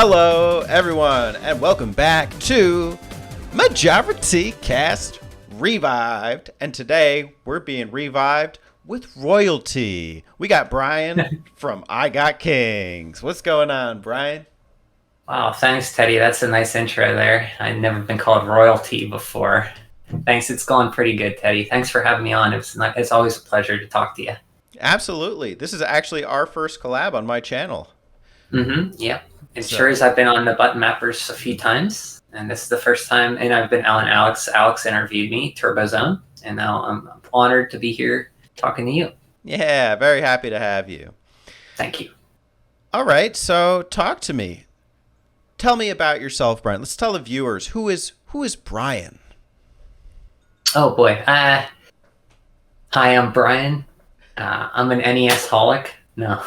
Hello, everyone, and welcome back to Majora T Cast Revived. And today we're being revived with royalty. We got Brian from igotkings. What's going on, Brian? Wow, thanks, Teddy. That's a nice intro there. I've never been called royalty before. Thanks, it's going pretty good, Teddy. Thanks for having me on. It's always a pleasure to talk to you. Absolutely. This is actually our first collab on my channel. Yeah. It So, sure is. I've been on the Button Mappers a few times, and this is the first time. And I've been on Alex. Alex interviewed me, TurboZone, and now I'm honored to be here talking to you. yeah, very happy to have you. Thank you. All right, so talk to me. Tell me about yourself, Brian. Let's tell the viewers who is Brian. Oh boy. Hi, I'm Brian. I'm an NES holic. No,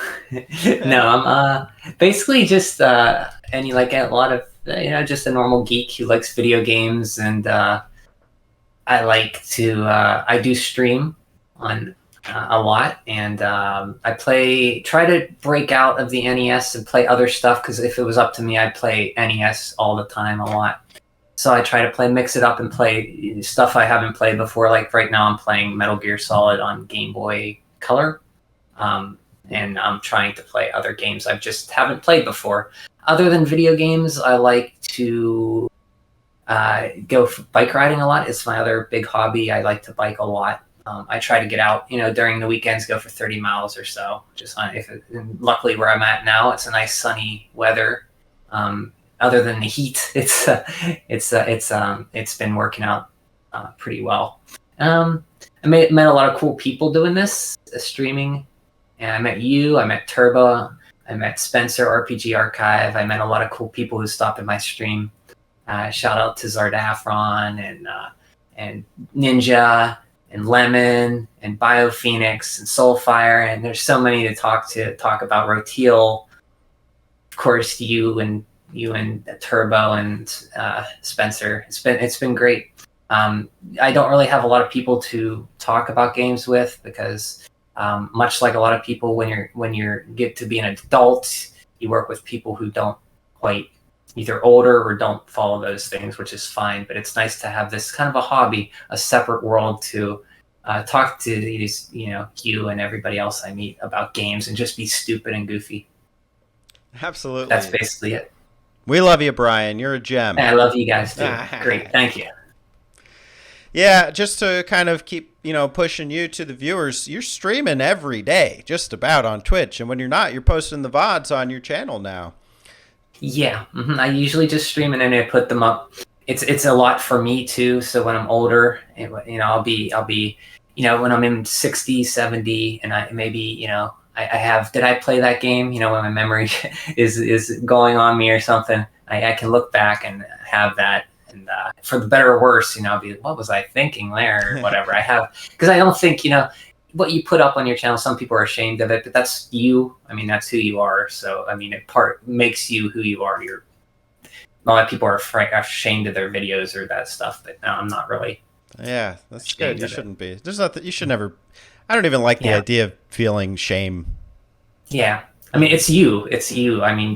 no, I'm basically just any like a lot of just a normal geek who likes video games, and I like to I do stream on a lot, and try to break out of the NES and play other stuff, because if it was up to me, I'd play NES all the time a lot. So I try to mix it up and play stuff I haven't played before. Like right now, I'm playing Metal Gear Solid on Game Boy Color. And I'm trying to play other games I just haven't played before. Other than video games, I like to go bike riding a lot. It's my other big hobby. I like to bike a lot. I try to get out, during the weekends, go for 30 miles or so. Luckily, where I'm at now, it's a nice sunny weather. Other than the heat, it's been working out pretty well. I met a lot of cool people doing this, streaming. And I met you, I met Turbo, I met Spencer, RPG Archive. I met a lot of cool people who stopped in my stream. Shout out to Zardafron and Ninja and Lemon and BioPhoenix and Soulfire. And there's so many to talk about. Roteal, of course, you and Turbo and Spencer. It's been great. I don't really have a lot of people to talk about games with, because much like a lot of people, when you get to be an adult, you work with people who don't quite, either older or don't follow those things, which is fine. But it's nice to have this kind of a hobby, a separate world to talk to these, you and everybody else I meet about games, and just be stupid and goofy. Absolutely. That's basically it. We love you, Brian. You're a gem. And I love you guys too. Great. Thank you. Yeah, just to kind of keep, pushing you to the viewers, you're streaming every day, just about, on Twitch. And when you're not, you're posting the VODs on your channel now. Yeah, I usually just stream and then I put them up. It's a lot for me too. So when I'm older, I'll be, when I'm in 60, 70, and I have, did I play that game? When my memory is going on me or something, I can look back and have that. And for the better or worse, I'll be, what was I thinking there, or whatever. I have, because I don't think, what you put up on your channel, some people are ashamed of it, but that's you. I mean, that's who you are. So, it makes you who you are. A lot of people are ashamed of their videos or that stuff, but no, I'm not really. Yeah, that's good. You shouldn't be. There's nothing, you should never, I don't even like the idea of feeling shame. Yeah. It's you.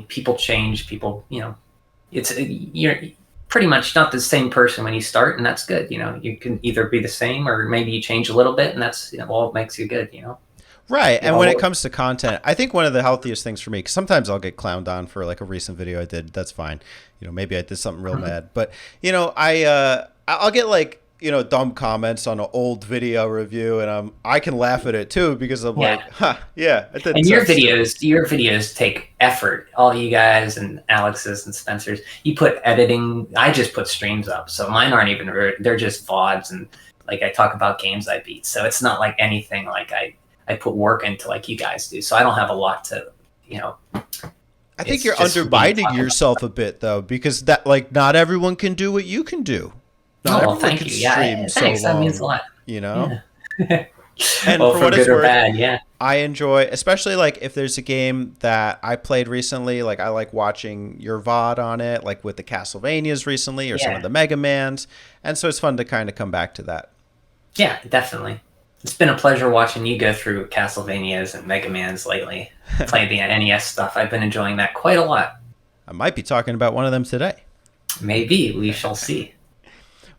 People change, people, you're pretty much not the same person when you start, and that's good. You can either be the same, or maybe you change a little bit, and that's all it makes you good. Right. And when it comes to content, I think one of the healthiest things for me, because sometimes I'll get clowned on for like a recent video I did. That's fine. Maybe I did something real mad, but I'll get like, dumb comments on an old video review, and I can laugh at it too, because I'm like, yeah. And your videos take effort. All you guys and Alex's and Spencer's, you put editing. I just put streams up, so mine aren't even. They're just VODs, and like I talk about games I beat. So it's not like anything like I put work into like you guys do. So I don't have a lot to, I think you're undermining yourself a bit though, because that, like, not everyone can do what you can do. Thank you. Yeah, thanks. That means a lot. Yeah. And well, for good or bad, yeah. I enjoy, especially like if there's a game that I played recently, like I like watching your VOD on it, like with the Castlevanias recently, or some of the Mega Mans, and so it's fun to kind of come back to that. Yeah, definitely. It's been a pleasure watching you go through Castlevanias and Mega Mans lately. Play the NES stuff. I've been enjoying that quite a lot. I might be talking about one of them today. Maybe. We shall see.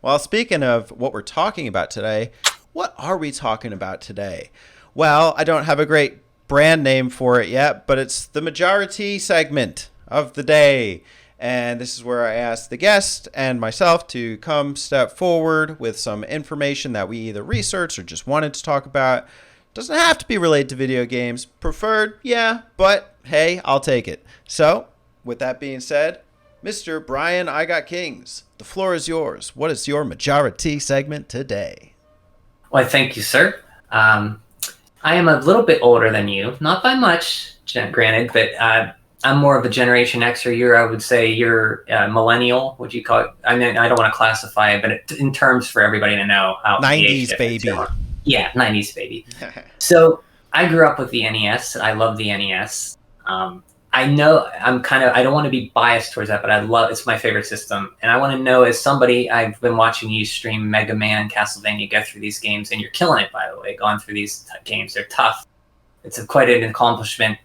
Well, speaking of what we're talking about today, what are we talking about today? Well, I don't have a great brand name for it yet, but it's the Majora T segment of the day. And this is where I ask the guest and myself to come step forward with some information that we either researched or just wanted to talk about. Doesn't have to be related to video games. Preferred, yeah, but hey, I'll take it. So, with that being said, Mr. Brian igotkings, the floor is yours. What is your Majora T segment today? Well, thank you, sir. I am a little bit older than you, not by much, granted, but I'm more of a Generation X, or I would say you're millennial. Would you call it? I mean, I don't want to classify it, but in terms for everybody to know how 90s baby. Yeah, 90s baby. So I grew up with the NES. I love the NES. I know I don't want to be biased towards that, but it's my favorite system. And I want to know, as somebody, I've been watching you stream Mega Man, Castlevania, go through these games, and you're killing it, by the way, going through these games. They're tough. It's quite an accomplishment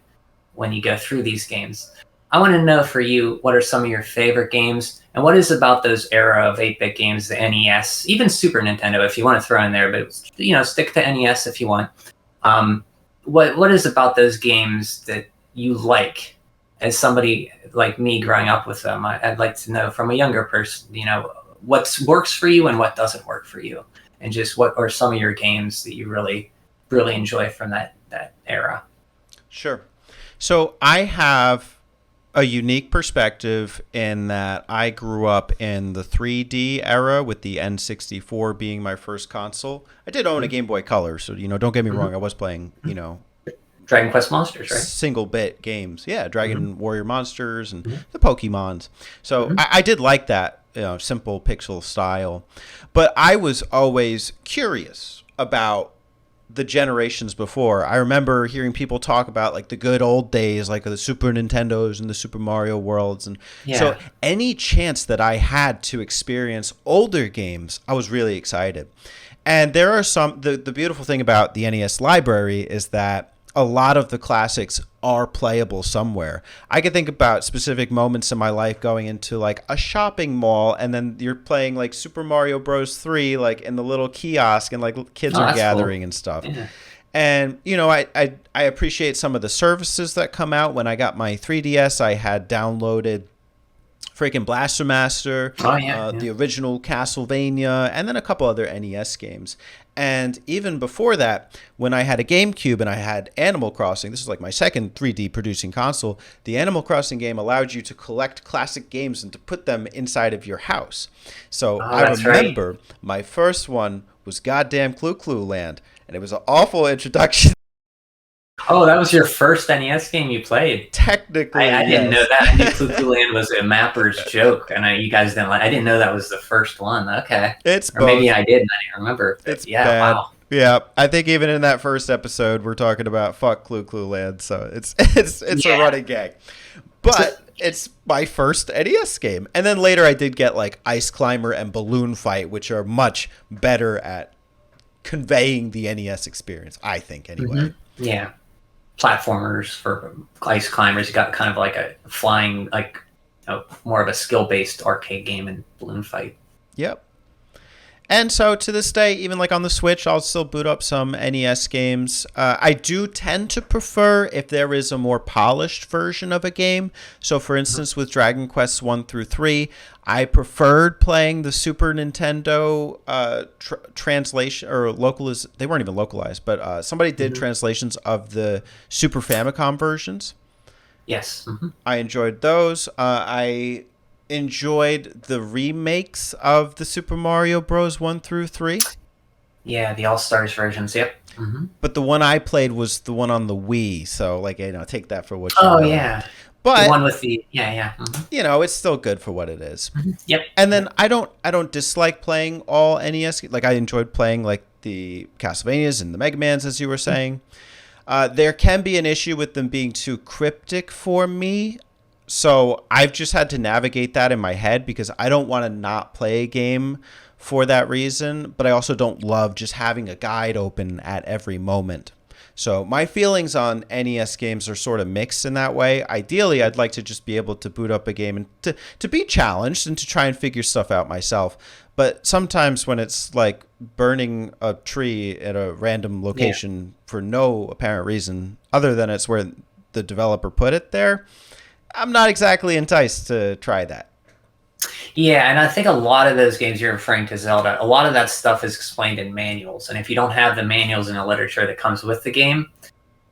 when you go through these games. I want to know for you, what are some of your favorite games, and what is about those era of 8-bit games, the NES, even Super Nintendo if you want to throw in there, but stick to NES if you want. What is about those games that you like? As somebody like me growing up with them, I'd like to know from a younger person, what works for you and what doesn't work for you, and just what are some of your games that you really, really enjoy from that era. Sure. So I have a unique perspective in that I grew up in the 3D era with the N64 being my first console. I did own a Game Boy Color, so don't get me wrong, I was playing, Dragon Quest Monsters, right? Single bit games. Yeah, Dragon Warrior Monsters and the Pokemons. So I did like that simple pixel style. But I was always curious about the generations before. I remember hearing people talk about like the good old days, like the Super Nintendos and the Super Mario Worlds. And so any chance that I had to experience older games, I was really excited. And there are the beautiful thing about the NES library is that a lot of the classics are playable somewhere. I can think about specific moments in my life going into like a shopping mall, and then you're playing like Super Mario Bros. 3 like in the little kiosk, and like kids are gathering cool. And stuff. Yeah. And I appreciate some of the services that come out. When I got my 3DS, I had downloaded freaking Blaster Master, the original Castlevania, and then a couple other NES games. And even before that, when I had a GameCube and I had Animal Crossing, this is like my second 3D producing console, the Animal Crossing game allowed you to collect classic games and to put them inside of your house. So I remember my first one was goddamn Clu Clu Land, and it was an awful introduction. Oh, that was your first NES game you played? Technically, I didn't know that. I knew Clu Clu Land was a mapper's joke, and you guys didn't like. I didn't know that was the first one. Okay, it's or maybe I did, and I didn't remember. It's bad. Wow. Yeah, I think even in that first episode, we're talking about fuck Clu Clu Land, so it's a running gag. But it's my first NES game, and then later I did get like Ice Climber and Balloon Fight, which are much better at conveying the NES experience, I think, anyway. Mm-hmm. Yeah. Platformers for Ice Climbers, you got kind of like a flying, like more of a skill-based arcade game in Balloon Fight. Yep. And so to this day, even like on the Switch, I'll still boot up some NES games. I do tend to prefer if there is a more polished version of a game. So for instance, with Dragon Quest 1 through 3, I preferred playing the Super Nintendo translation or they weren't even localized, but somebody did translations of the Super Famicom versions. Yes. Mm-hmm. I enjoyed those. I enjoyed the remakes of the Super Mario Bros. 1 through 3. Yeah, the All-Stars versions, yep. Mm-hmm. But the one I played was the one on the Wii, so like take that for what you know. Oh yeah. But the one with the Mm-hmm. It's still good for what it is. Mm-hmm. Yep. And then I don't dislike playing all NES. Like I enjoyed playing like the Castlevanias and the Mega Mans, as you were saying. There can be an issue with them being too cryptic for me. So I've just had to navigate that in my head because I don't want to not play a game for that reason, but I also don't love just having a guide open at every moment. So my feelings on NES games are sort of mixed in that way. Ideally, I'd like to just be able to boot up a game and to be challenged and to try and figure stuff out myself. But sometimes when it's like burning a tree at a random location for no apparent reason other than it's where the developer put it there, I'm not exactly enticed to try that. Yeah, and I think a lot of those games you're referring to, Zelda, a lot of that stuff is explained in manuals. And if you don't have the manuals and the literature that comes with the game,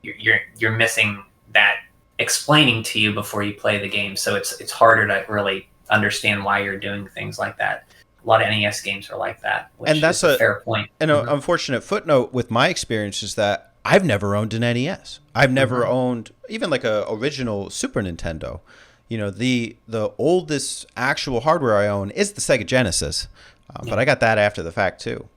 you're missing that explaining to you before you play the game. So it's harder to really understand why you're doing things like that. A lot of NES games are like that, which And that's is a fair point. And an unfortunate footnote with my experience is that I've never owned an NES. I've never owned even like a original Super Nintendo. You know, the oldest actual hardware I own is the Sega Genesis, but I got that after the fact too.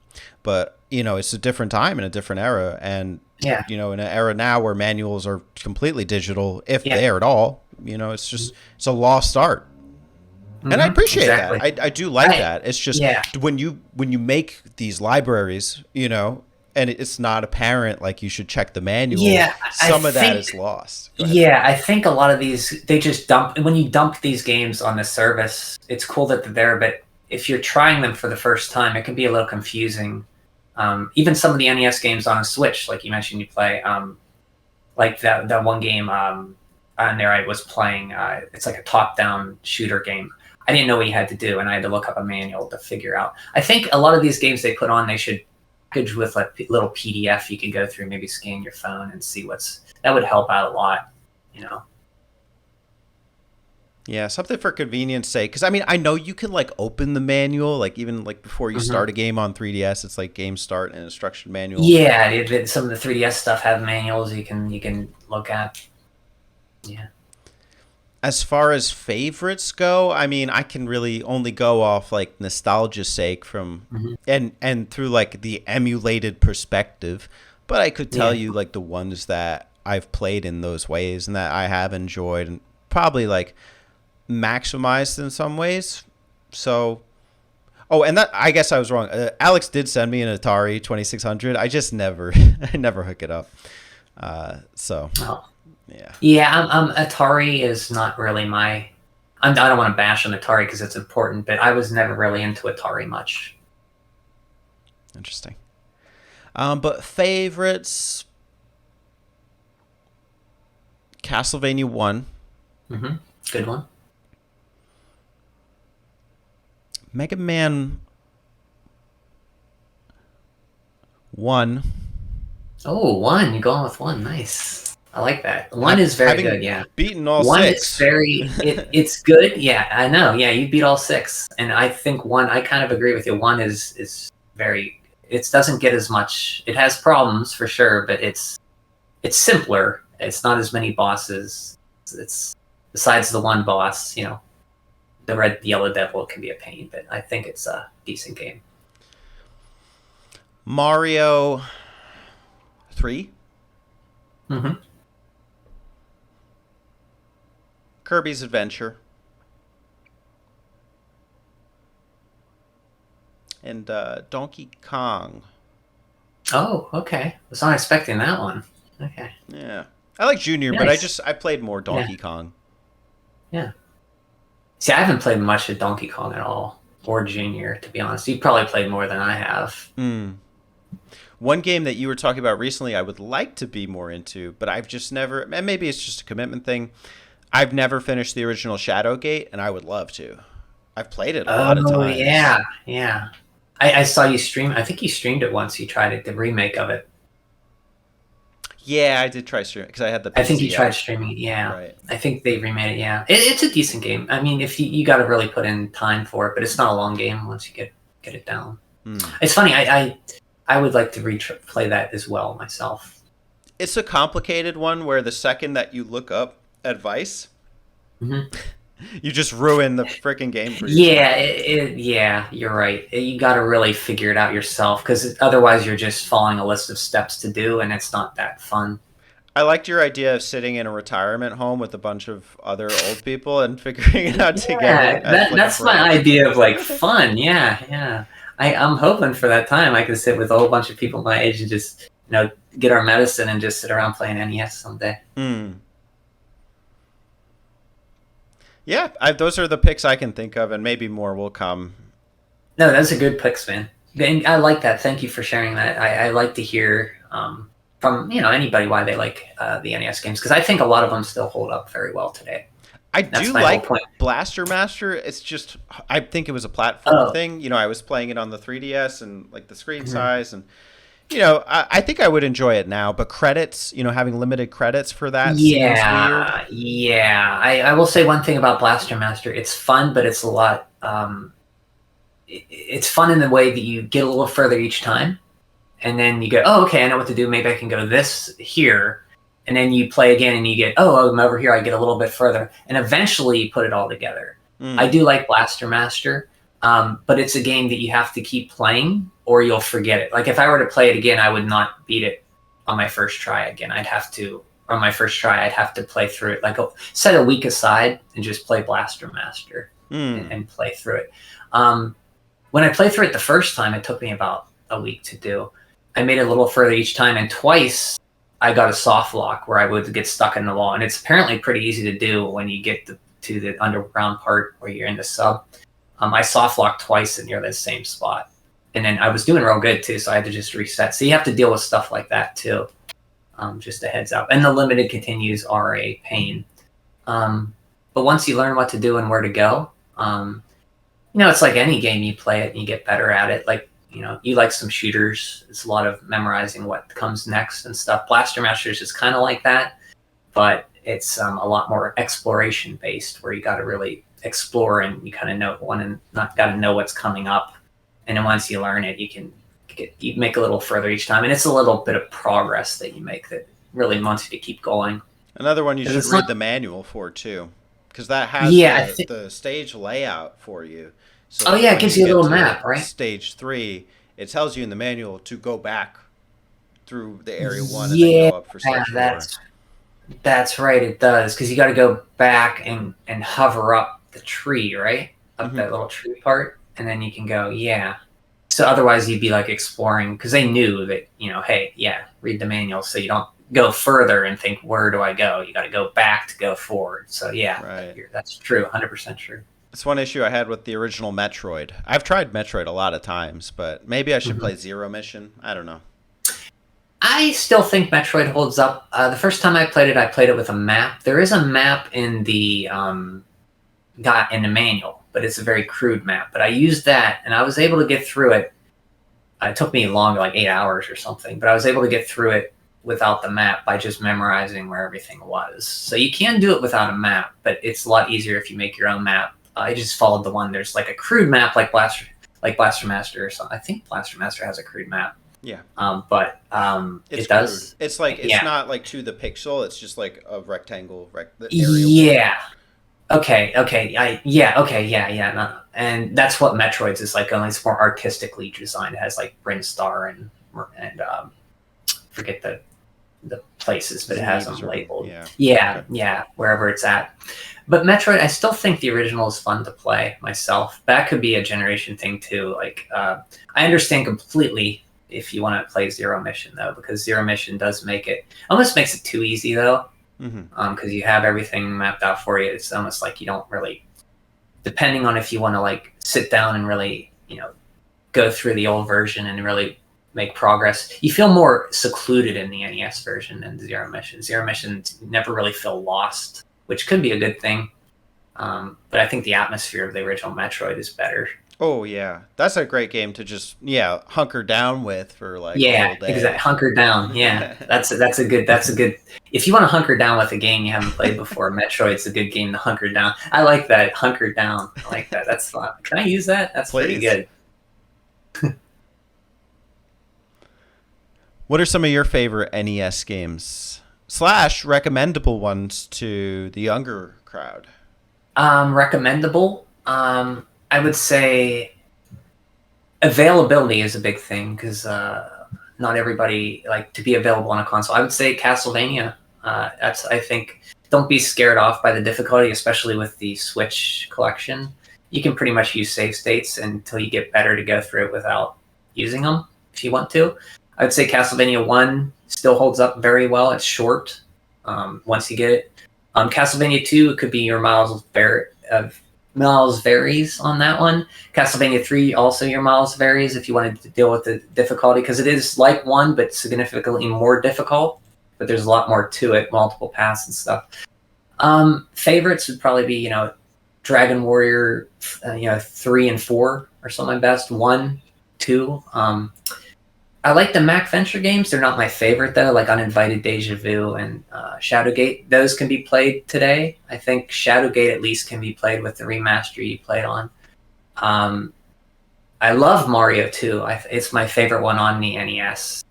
But you know, it's a different time and a different era, and you know, in an era now where manuals are completely digital, if there at all. You know, it's a lost art. And I appreciate that. I do like that. It's just when you make these libraries, you know, and it's not apparent, like you should check the manual. Yeah, some of that is lost. Yeah, I think a lot of these, they just dump, when you dump these games on the service, it's cool that they're there, but if you're trying them for the first time, it can be a little confusing. Even some of the NES games on a Switch, like you mentioned, you play, like that one game on there I was playing, it's like a top-down shooter game. I didn't know what you had to do, and I had to look up a manual to figure out. I think a lot of these games they put on, they should package with like a little PDF you can go through, maybe scan your phone and see that would help out a lot, you know. Yeah, something for convenience sake. Because I mean, I know you can like open the manual, like even like before you start a game on 3DS, it's like game start and instruction manual. Yeah, some of the 3DS stuff have manuals you can look at. Yeah. As far as favorites go, I mean, I can really only go off like nostalgia's sake from and through like the emulated perspective. But I could tell you like the ones that I've played in those ways and that I have enjoyed and probably like maximized in some ways. So, and that I guess I was wrong. Alex did send me an Atari 2600. I just never hook it up. So. Oh. Yeah. Atari is not really my. I don't want to bash on Atari because it's important, but I was never really into Atari much. Interesting. But favorites, Castlevania 1. Good one. Mega Man 1. Oh, 1. You're going with 1. Nice. I like that. 1 is very good, yeah. Beaten all 1 6. Is very, it's good. Yeah, I know. Yeah, you beat all 6. And I think 1, I kind of agree with you. 1 is very, it doesn't get as much, it has problems for sure, but it's simpler. It's not as many bosses. It's, besides the one boss, you know, the red, yellow devil can be a pain, but I think it's a decent game. Mario 3. Kirby's Adventure. And Donkey Kong. Oh, okay. I was not expecting that one. Okay. Yeah. I like Junior, nice. But I played more Donkey Kong. Yeah. See, I haven't played much of Donkey Kong at all. Or Junior, to be honest. You probably played more than I have. One game that you were talking about recently I would like to be more into, but I've just never, and maybe it's just a commitment thing, I've never finished the original Shadowgate, and I would love to. I've played it a lot of times. Oh, yeah. I saw you stream. I think you streamed it once. You tried it, the remake of it. Yeah, I did try streaming because I had the PC. I think you tried streaming it, yeah. Right. I think they remade it, yeah. It's a decent game. I mean, if you got to really put in time for it, but it's not a long game once you get it down. It's funny. I would like to replay that as well myself. It's a complicated one where the second that you look up advice, you just ruin the freaking game for yourself. Yeah, you're right. You got to really figure it out yourself because otherwise you're just following a list of steps to do, and it's not that fun. I liked your idea of sitting in a retirement home with a bunch of other old people and figuring it out together. That's my idea of like fun. Yeah. I'm hoping for that time I can sit with a whole bunch of people my age and just get our medicine and just sit around playing NES someday. Yeah, those are the picks I can think of, and maybe more will come. No, that's a good picks, man. And I like that. Thank you for sharing that. I like to hear from anybody why they like the NES games, because I think a lot of them still hold up very well today. I do like Blaster Master. It's just, I think it was a platform thing. I was playing it on the 3DS and like the screen size, and I think I would enjoy it now. But credits, having limited credits for that seems weird. Yeah. I will say one thing about Blaster Master. It's fun, but it's a lot. It's fun in the way that you get a little further each time, and then you go, oh, okay, I know what to do. Maybe I can go this here. And then you play again and you get, oh, I'm over here. I get a little bit further. And eventually you put it all together. I do like Blaster Master, but it's a game that you have to keep playing or you'll forget it. Like if I were to play it again, I would not beat it on my first try again. I'd have to play through it. Like set a week aside and just play Blaster Master and play through it. When I played through it the first time, it took me about a week to do. I made it a little further each time, and twice I got a soft lock where I would get stuck in the wall. And it's apparently pretty easy to do when you get to the underground part where you're in the sub. I soft locked twice near the same spot. And then I was doing real good too, so I had to just reset. So you have to deal with stuff like that too. Just a heads up. And the limited continues are a pain. But once you learn what to do and where to go, it's like any game, you play it and you get better at it. Like, you like some shooters. It's a lot of memorizing what comes next and stuff. Blaster Masters is kind of like that, but it's a lot more exploration based, where you got to really explore and you kind of got to know what's coming up. And then once you learn it, you make a little further each time, and it's a little bit of progress that you make that really wants you to keep going. Another one you should read the manual for too, because that has the stage layout for you. So it gives you a little map, right? Stage 3, it tells you in the manual to go back through the area 1 and then go up for stage 4. That's right, it does, because you got to go back and hover up the tree, right? Up that little tree part, and then you can go, So otherwise you'd be like exploring, because they knew that, read the manual so you don't go further and think, where do I go? You got to go back to go forward. So that's true, 100% true. It's one issue I had with the original Metroid. I've tried Metroid a lot of times, but maybe I should play Zero Mission. I don't know. I still think Metroid holds up. The first time I played it with a map. There is a map in the manual, but it's a very crude map. But I used that, and I was able to get through it. It took me longer, like 8 hours or something, but I was able to get through it without the map by just memorizing where everything was. So you can do it without a map, but it's a lot easier if you make your own map. I just followed the one. There's like a crude map, like Blaster Master or something. I think Blaster Master has a crude map. Yeah. But it does. Crude. It's like it's not like to the pixel. It's just like a rectangle. Yeah. Okay. No. And that's what Metroids is like. Only it's more artistically designed. It has like Brinstar and forget the places, but it has them labeled. Wherever it's at. But Metroid, I still think the original is fun to play myself. That could be a generation thing too. Like, I understand completely if you want to play Zero Mission though, because Zero Mission does almost makes it too easy though. Because you have everything mapped out for you. It's almost like you don't really, depending on if you want to like sit down and really, go through the old version and really make progress. You feel more secluded in the NES version than Zero Mission. Zero Mission never really feel lost, which could be a good thing. But I think the atmosphere of the original Metroid is better. Oh yeah, that's a great game to just hunker down with for like a whole day. Exactly. Hunker down. Yeah, that's a good. If you want to hunker down with a game you haven't played before, Metroid's a good game to hunker down. I like that, hunker down. I like that. That's fun. Can I use that? That's pretty good. What are some of your favorite NES games / recommendable ones to the younger crowd? Recommendable. I would say availability is a big thing, because not everybody like to be available on a console. I would say Castlevania. I think, don't be scared off by the difficulty, especially with the Switch collection. You can pretty much use save states until you get better to go through it without using them if you want to. I'd say Castlevania 1 still holds up very well. It's short once you get it. Castlevania 2, it could be your miles varies on that one. Castlevania 3, also your miles varies if you wanted to deal with the difficulty, because it is like 1, but significantly more difficult. But there's a lot more to it, multiple paths and stuff. Favorites would probably be, Dragon Warrior, 3 and 4 are some of my best. 1, 2. I like the Mac Venture games. They're not my favorite, though, like Uninvited Deja Vu and Shadowgate. Those can be played today. I think Shadowgate at least can be played with the remaster you played on. I love Mario 2. It's my favorite one on the NES.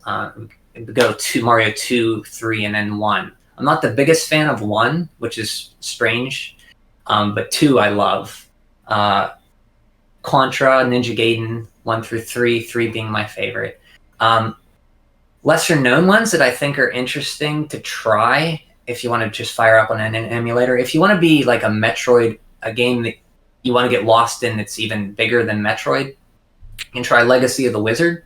Go to Mario 2, 3, and then 1. I'm not the biggest fan of 1, which is strange, but 2 I love. Contra, Ninja Gaiden, 1 through 3, 3 being my favorite. Lesser known ones that I think are interesting to try if you want to just fire up on an emulator. If you want to be like a Metroid, a game that you want to get lost in that's even bigger than Metroid, you can try Legacy of the Wizard.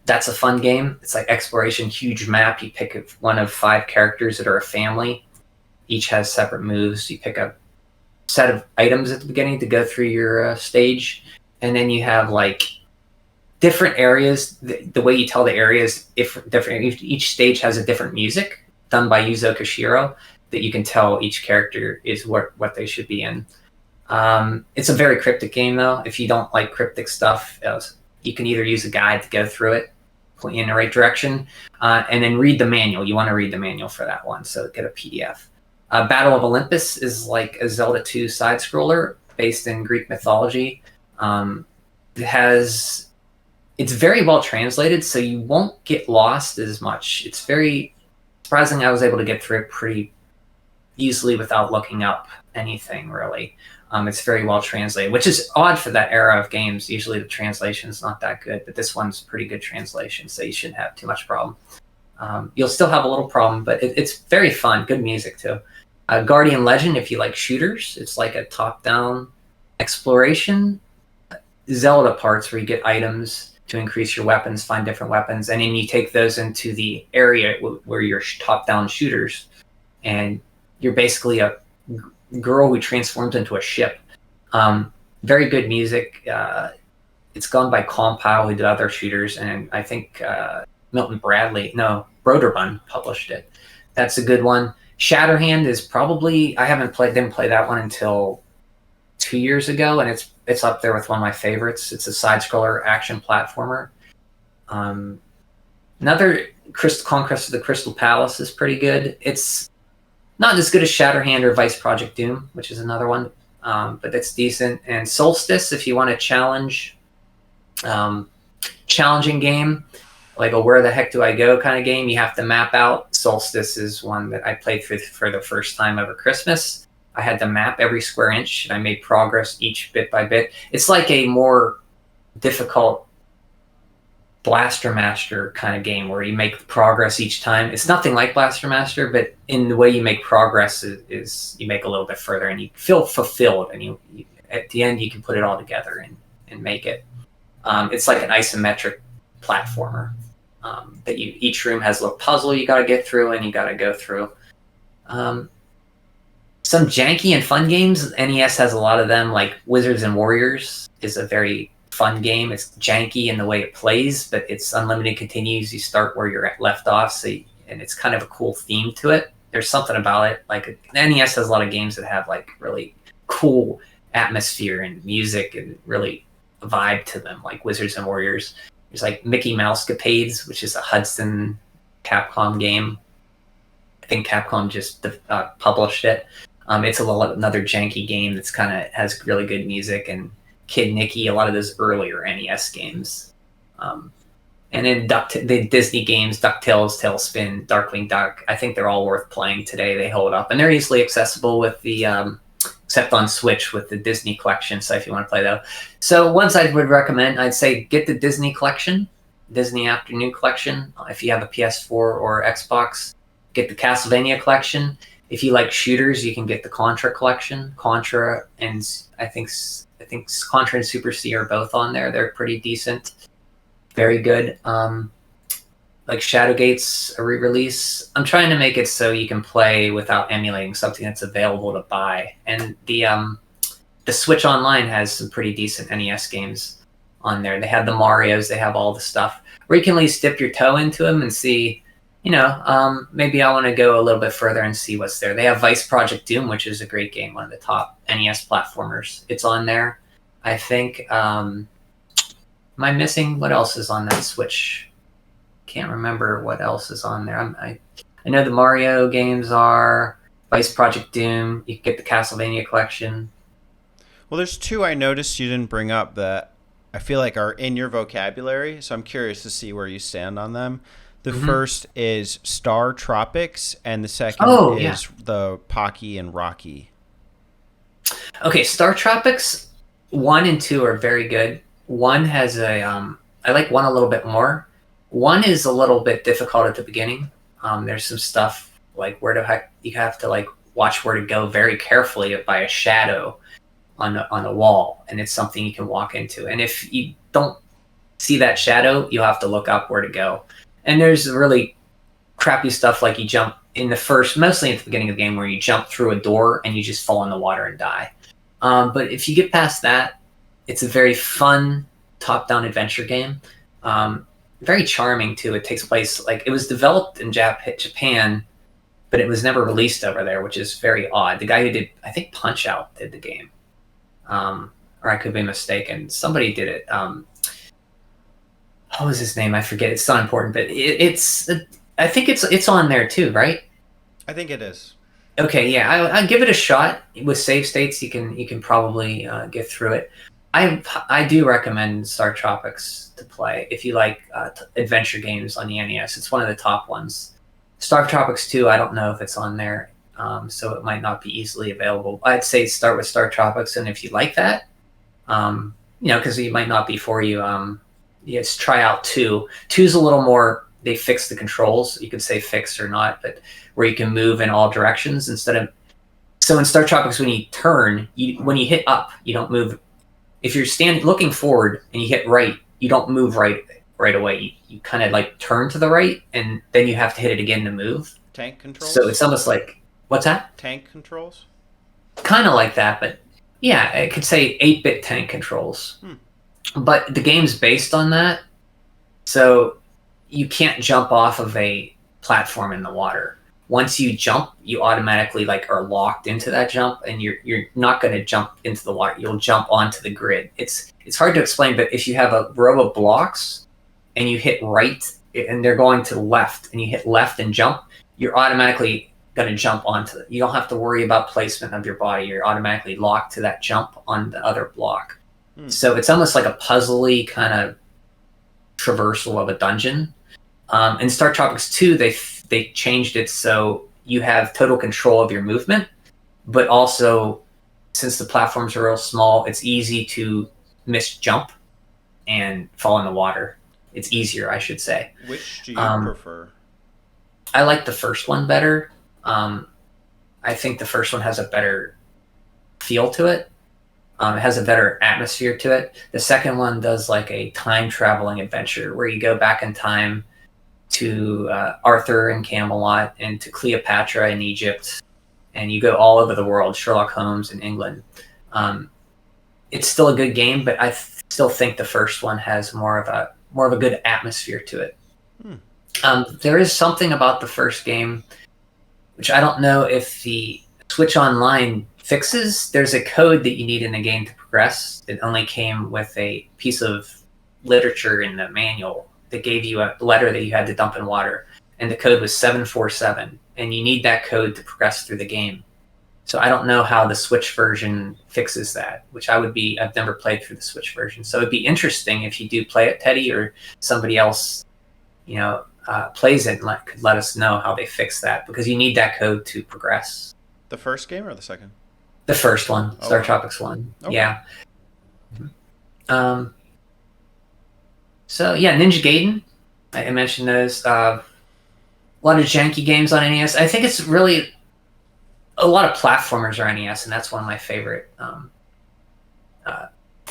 That's a fun game. It's like exploration, huge map. You pick one of 5 characters that are a family. Each has separate moves. You pick a set of items at the beginning to go through your stage. And then you have like different areas. The way you tell the areas, if different, each stage has a different music done by Yuzo Koshiro that you can tell each character is what they should be in. It's a very cryptic game, though. If you don't like cryptic stuff, you can either use a guide to go through it, point you in the right direction, and then read the manual. You want to read the manual for that one, so get a PDF. Battle of Olympus is like a Zelda 2 side-scroller based in Greek mythology. It's very well translated, so you won't get lost as much. It's very surprising I was able to get through it pretty easily without looking up anything, really. It's very well translated, which is odd for that era of games. Usually the translation is not that good, but this one's pretty good translation, so you shouldn't have too much problem. You'll still have a little problem, but it's very fun. Good music, too. Guardian Legend, if you like shooters, it's like a top-down exploration Zelda parts where you get items to increase your weapons, find different weapons, and then you take those into the area where you're top-down shooters, and you're basically a girl who transforms into a ship. Very good music. It's gone by Compile, who did other shooters, and I think Broderbund published it. That's a good one. Shatterhand is probably, didn't play that one until 2 years ago, and it's up there with one of my favorites. It's a side-scroller action platformer. Another Conquest of the Crystal Palace is pretty good. It's not as good as Shatterhand or Vice Project Doom, which is another one, but it's decent. And Solstice, if you want a challenging game, like a where the heck do I go kind of game, you have to map out. Solstice is one that I played for the first time over Christmas. I had to map every square inch, and I made progress each bit by bit. It's like a more difficult Blaster Master kind of game where you make progress each time. It's nothing like Blaster Master, but in the way you make progress is you make a little bit further, and you feel fulfilled, and you at the end you can put it all together and make it. It's like an isometric platformer that each room has a little puzzle you got to get through, and you got to go through. Some janky and fun games. NES has a lot of them, like Wizards and Warriors is a very fun game. It's janky in the way it plays, but it's unlimited continues. You start where you're left off, and it's kind of a cool theme to it. There's something about it. Like NES has a lot of games that have like really cool atmosphere and music and really a vibe to them, like Wizards and Warriors. There's like Mickey Mouse Capades, which is a Hudson Capcom game. I think Capcom just published it. It's another janky game that's kind of has really good music, and Kid Nicky, a lot of those earlier NES games. And then the Disney games, DuckTales, Tailspin, Darkwing Duck, I think they're all worth playing today. They hold up, and they're easily accessible with the except on Switch with the Disney collection. So if you want to play that, so ones I would recommend, I'd say get the Disney collection, Disney Afternoon collection. If you have a PS4 or Xbox, get the Castlevania collection. If you like shooters, you can get the Contra collection. Contra and I think Contra and Super C are both on there. They're pretty decent. very good. Like Shadowgate's a re-release. I'm trying to make it so you can play without emulating something that's available to buy. And the Switch Online has some pretty decent NES games on there. They have the Marios, they have all the stuff where you can at least dip your toe into them and see, maybe I want to go a little bit further and see what's there. They have Vice Project Doom, which is a great game, one of the top NES platformers. It's on there, I think. Am I missing? What else is on that Switch? Can't remember what else is on there. I know the Mario games are Vice Project Doom. You can get the Castlevania collection. Well, there's two I noticed you didn't bring up that I feel like are in your vocabulary, so I'm curious to see where you stand on them. The first is Star Tropics, and the second is the Pocky and Rocky. Okay, Star Tropics 1 and 2 are very good. 1 has I like 1 a little bit more. 1 is a little bit difficult at the beginning. There's some stuff like where the heck you have to like watch where to go very carefully by a shadow on the wall, and it's something you can walk into. And if you don't see that shadow, you'll have to look up where to go. And there's really crappy stuff like you jump mostly at the beginning of the game, where you jump through a door and you just fall in the water and die. But if you get past that, it's a very fun top-down adventure game. Very charming too. It takes place it was developed in Japan, but it was never released over there, which is very odd. The guy who did, I think, Punch-Out did the game, or I could be mistaken. Somebody did it. What was his name? I forget. It's not important, but I think it's on there too, right? I think it is. Okay, yeah, I'll give it a shot with save states. You can probably get through it. I do recommend Star Tropics to play if you like adventure games on the NES. It's one of the top ones. Star Tropics 2, I don't know if it's on there, so it might not be easily available. I'd say start with Star Tropics, and if you like that, because it might not be for you, yes, try out 2. 2's a little more, they fix the controls. You could say fixed or not, but where you can move in all directions instead of... So in Star Tropics, when you turn, when you hit up, you don't move. If you're looking forward and you hit right, you don't move right away. You kind of like turn to the right, and then you have to hit it again to move. Tank controls? So it's almost like... What's that? Tank controls? Kind of like that, but yeah, I could say 8-bit tank controls. But the game's based on that, so you can't jump off of a platform in the water. Once you jump, you automatically are locked into that jump, and you're not going to jump into the water. You'll jump onto the grid. It's hard to explain, but if you have a row of blocks and you hit right and they're going to the left, and you hit left and jump, you're automatically going to jump onto it. You don't have to worry about placement of your body. You're automatically locked to that jump on the other block. So it's almost like a puzzly kind of traversal of a dungeon. In Star Tropics 2, they changed it so you have total control of your movement, but also, since the platforms are real small, it's easy to miss jump and fall in the water. It's easier, I should say. Which do you prefer? I like the first one better. I think the first one has a better feel to it. It has a better atmosphere to it. The second one does like a time traveling adventure where you go back in time to Arthur in Camelot and to Cleopatra in Egypt, and you go all over the world, Sherlock Holmes in England. It's still a good game, but I still think the first one has more of a good atmosphere to it. There is something about the first game which I don't know if the Switch Online fixes. There's a code that you need in the game to progress. It only came with a piece of literature in the manual that gave you a letter that you had to dump in water, and the code was 747, and you need that code to progress through the game. So I don't know how the Switch version fixes that, which I've never played through the Switch version. So it'd be interesting if you do play it, Teddy, or somebody else, plays it and could let us know how they fix that, because you need that code to progress. The first game or the second? The first one, Star Tropics 1. Okay. Yeah. So yeah, Ninja Gaiden. I mentioned those. A lot of janky games on NES. I think it's really a lot of platformers are NES, and that's one of my favorite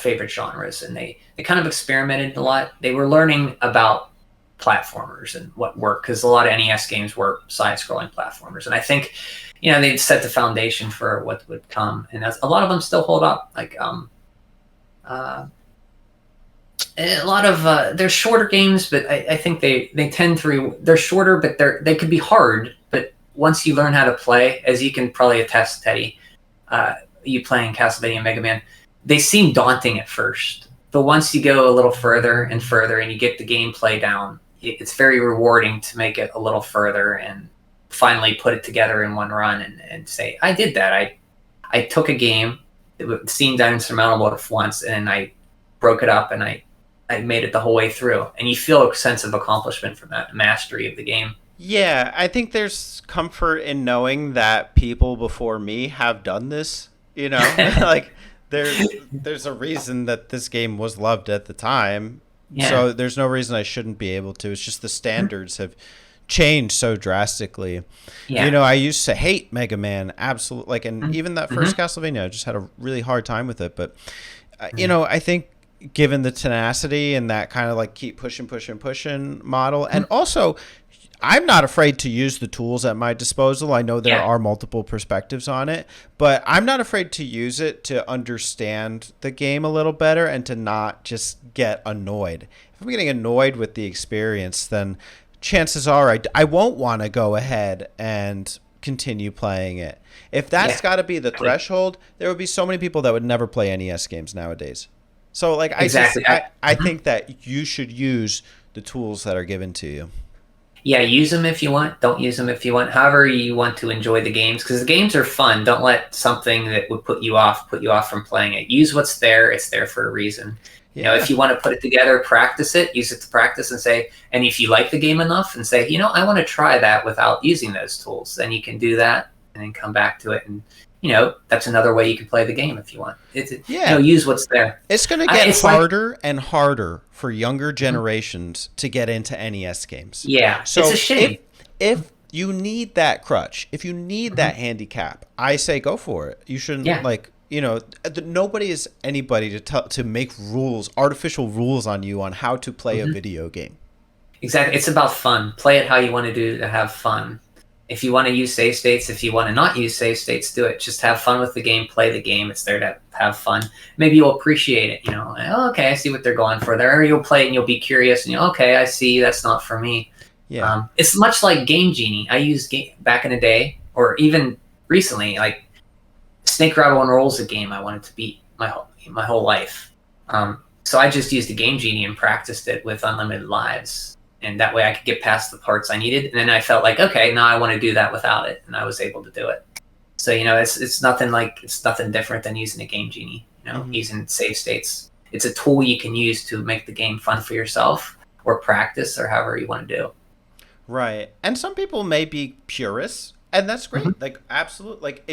favorite genres, and they kind of experimented a lot. They were learning about platformers and what worked, because a lot of NES games were side-scrolling platformers, and I think they set the foundation for what would come, and a lot of them still hold up. Like a lot of they're shorter games, but I think they tend to they're shorter, but they could be hard. But once you learn how to play, as you can probably attest, Teddy, you playing Castlevania and Mega Man, they seem daunting at first, but once you go a little further and further, and you get the gameplay down, it's very rewarding to make it a little further and finally put it together in one run and say, I did that. I took a game that seemed insurmountable at once, and I broke it up, and I made it the whole way through, and you feel a sense of accomplishment from that mastery of the game. Yeah, I think there's comfort in knowing that people before me have done this, like there's a reason that this game was loved at the time. Yeah. So there's no reason I shouldn't be able to. It's just the standards have changed so drastically. Yeah. I used to hate Mega Man, absolutely, and even that first Castlevania, I just had a really hard time with it, but I think given the tenacity and that kind of keep pushing model, and also I'm not afraid to use the tools at my disposal. I know there are multiple perspectives on it, but I'm not afraid to use it to understand the game a little better and to not just get annoyed. If I'm getting annoyed with the experience, then chances are I won't want to go ahead and continue playing it. If that's got to be the threshold, there would be so many people that would never play NES games nowadays. So exactly. I think that you should use the tools that are given to you. Yeah, use them if you want. Don't use them if you want. However you want to enjoy the games, because the games are fun. Don't let something that would put you off from playing it. Use what's there. It's there for a reason. Yeah. If you want to put it together, practice it. Use it to practice and say. And if you like the game enough and say, I want to try that without using those tools, then you can do that and then come back to it. And that's another way you can play the game if you want. Use what's there. It's going to get harder and harder for younger generations to get into NES games. Yeah, so it's a shame. If you need that crutch, if you need that handicap, I say go for it. You shouldn't nobody is anybody to make rules, artificial rules on you on how to play a video game. Exactly. It's about fun. Play it how you want to do to have fun. If you want to use save states, if you want to not use save states, do it. Just have fun with the game, play the game. It's there to have fun. Maybe you'll appreciate it. Okay, I see what they're going for there. Or you'll play it and you'll be curious and okay, I see that's not for me. Yeah. It's much like Game Genie. I used back in the day, or even recently, like Snake Rattle and Roll's a game I wanted to beat my whole life. So I just used the Game Genie and practiced it with unlimited lives. And that way I could get past the parts I needed. And then I felt like, okay, now I want to do that without it. And I was able to do it. So, it's nothing different than using a Game Genie, using save states. It's a tool you can use to make the game fun for yourself or practice or however you want to do. Right. And some people may be purists, and that's great. Mm-hmm. Like, absolutely. Like,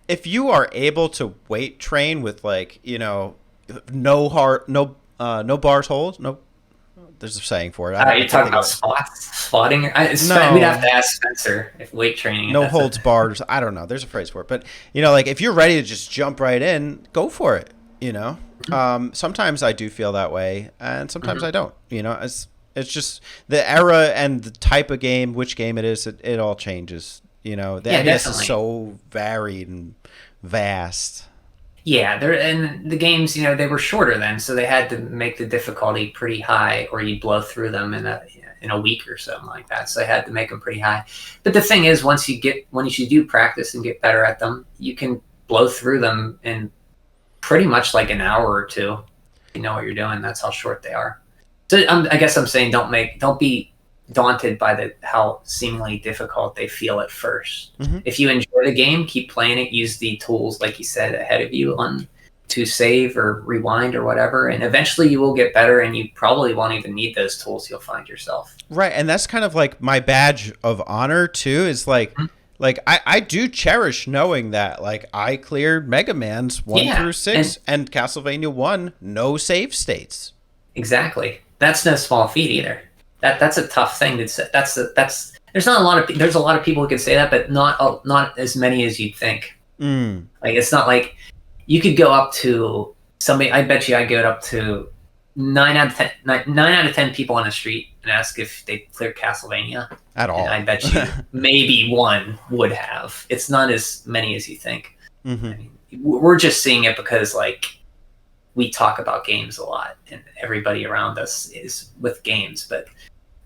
if you are able to weight train with no bars hold, no. There's a saying for it. You're talking about spotting? We'd have to ask Spencer if weight training. No holds bars. I don't know. There's a phrase for it. But, if you're ready to just jump right in, go for it, Mm-hmm. Sometimes I do feel that way, and sometimes I don't. It's just the era and the type of game, which game it is, it all changes. The NES is so varied and vast. Yeah, and the games, they were shorter then, so they had to make the difficulty pretty high, or you'd blow through them in a week or something like that. So they had to make them pretty high. But the thing is, once you do practice and get better at them, you can blow through them in pretty much like an hour or two. You know what you're doing. That's how short they are. So I guess I'm saying don't be daunted by how seemingly difficult they feel at first. Mm-hmm. If you enjoy the game, keep playing it. Use the tools, like you said, ahead of you to save or rewind or whatever, and eventually you will get better, and you probably won't even need those tools. You'll find yourself. Right, and that's kind of like my badge of honor too. Is like I do cherish knowing that I cleared Mega Man's 1 through 6 and Castlevania 1, no save states. Exactly, that's no small feat either. That's a tough thing to say. There's a lot of people who can say that, but not as many as you'd think. Like, it's not like you could go up to somebody, I bet you I go up to 9 out of 10 people on the street and ask if they cleared Castlevania. At And all. I bet you maybe one would have. It's not as many as you think. Mm-hmm. I mean, we're just seeing it because like we talk about games a lot and everybody around us is with games, but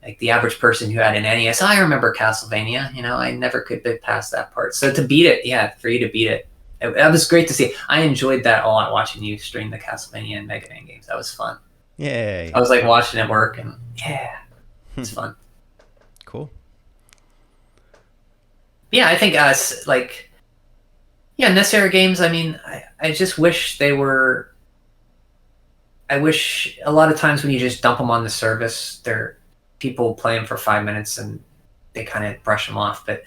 like the average person who had an NES, I remember Castlevania, I never could get past that part. So to beat it, yeah, for you to beat it, that was great to see. I enjoyed that a lot, watching you stream the Castlevania and Mega Man games. That was fun. Yay. I was like watching it work, and yeah, it's fun. Cool. Yeah, I think NES era games, I mean, I just wish they were. I wish a lot of times when you just dump them on the service, people play them for 5 minutes and they kind of brush them off. But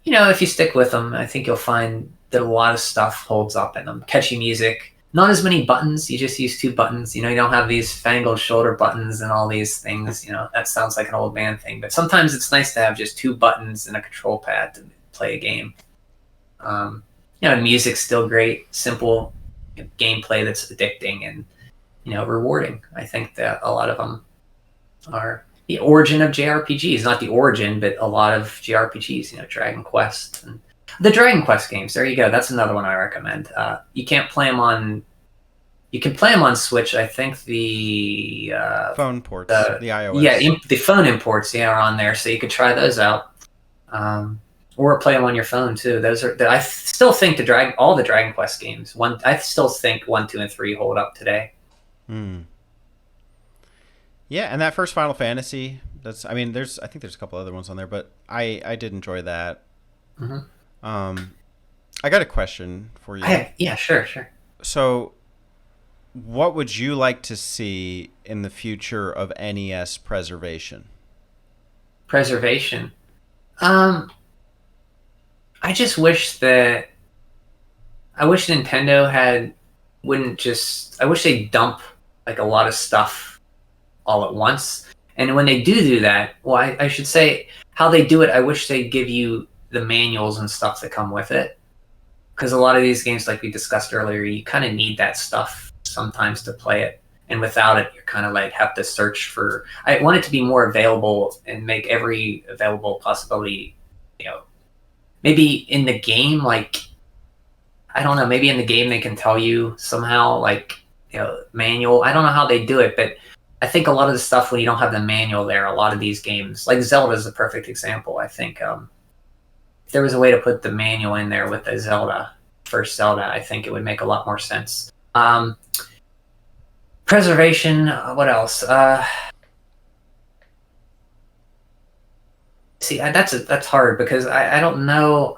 if you stick with them, I think you'll find that a lot of stuff holds up in them. Catchy music, not as many buttons. You just use 2 buttons. You don't have these fangled shoulder buttons and all these things. That sounds like an old man thing. But sometimes it's nice to have just 2 buttons and a control pad to play a game. And music's still great, simple gameplay that's addicting and rewarding. I think that a lot of them are the origin of JRPGs, not the origin, but a lot of JRPGs, Dragon Quest and the Dragon Quest games. There you go. That's another one I recommend. You can play them on Switch. I think the phone ports, the iOS. Yeah, the phone imports, are on there, so you could try those out. Or play them on your phone too. I still think all the Dragon Quest games. I still think 1, 2, and 3 hold up today. Yeah, and that first Final Fantasy. I think there's a couple other ones on there, but I did enjoy that. Mm-hmm. I got a question for you. Yeah, sure. So, what would you like to see in the future of NES preservation? Preservation. I just wish Nintendo I wish they'd dump like a lot of stuff all at once. And when they do that, well, I should say how they do it, I wish they'd give you the manuals and stuff that come with it. Because a lot of these games, like we discussed earlier, you kind of need that stuff sometimes to play it. And without it, you're kind of like have to search for. I want it to be more available and make every available possibility, maybe in the game, like, I don't know, maybe in the game they can tell you somehow, like, manual. I don't know how they do it, but I think a lot of the stuff when you don't have the manual there, a lot of these games, like Zelda is a perfect example. I think if there was a way to put the manual in there with the first Zelda, I think it would make a lot more sense. Preservation, what else? See, that's hard because I don't know.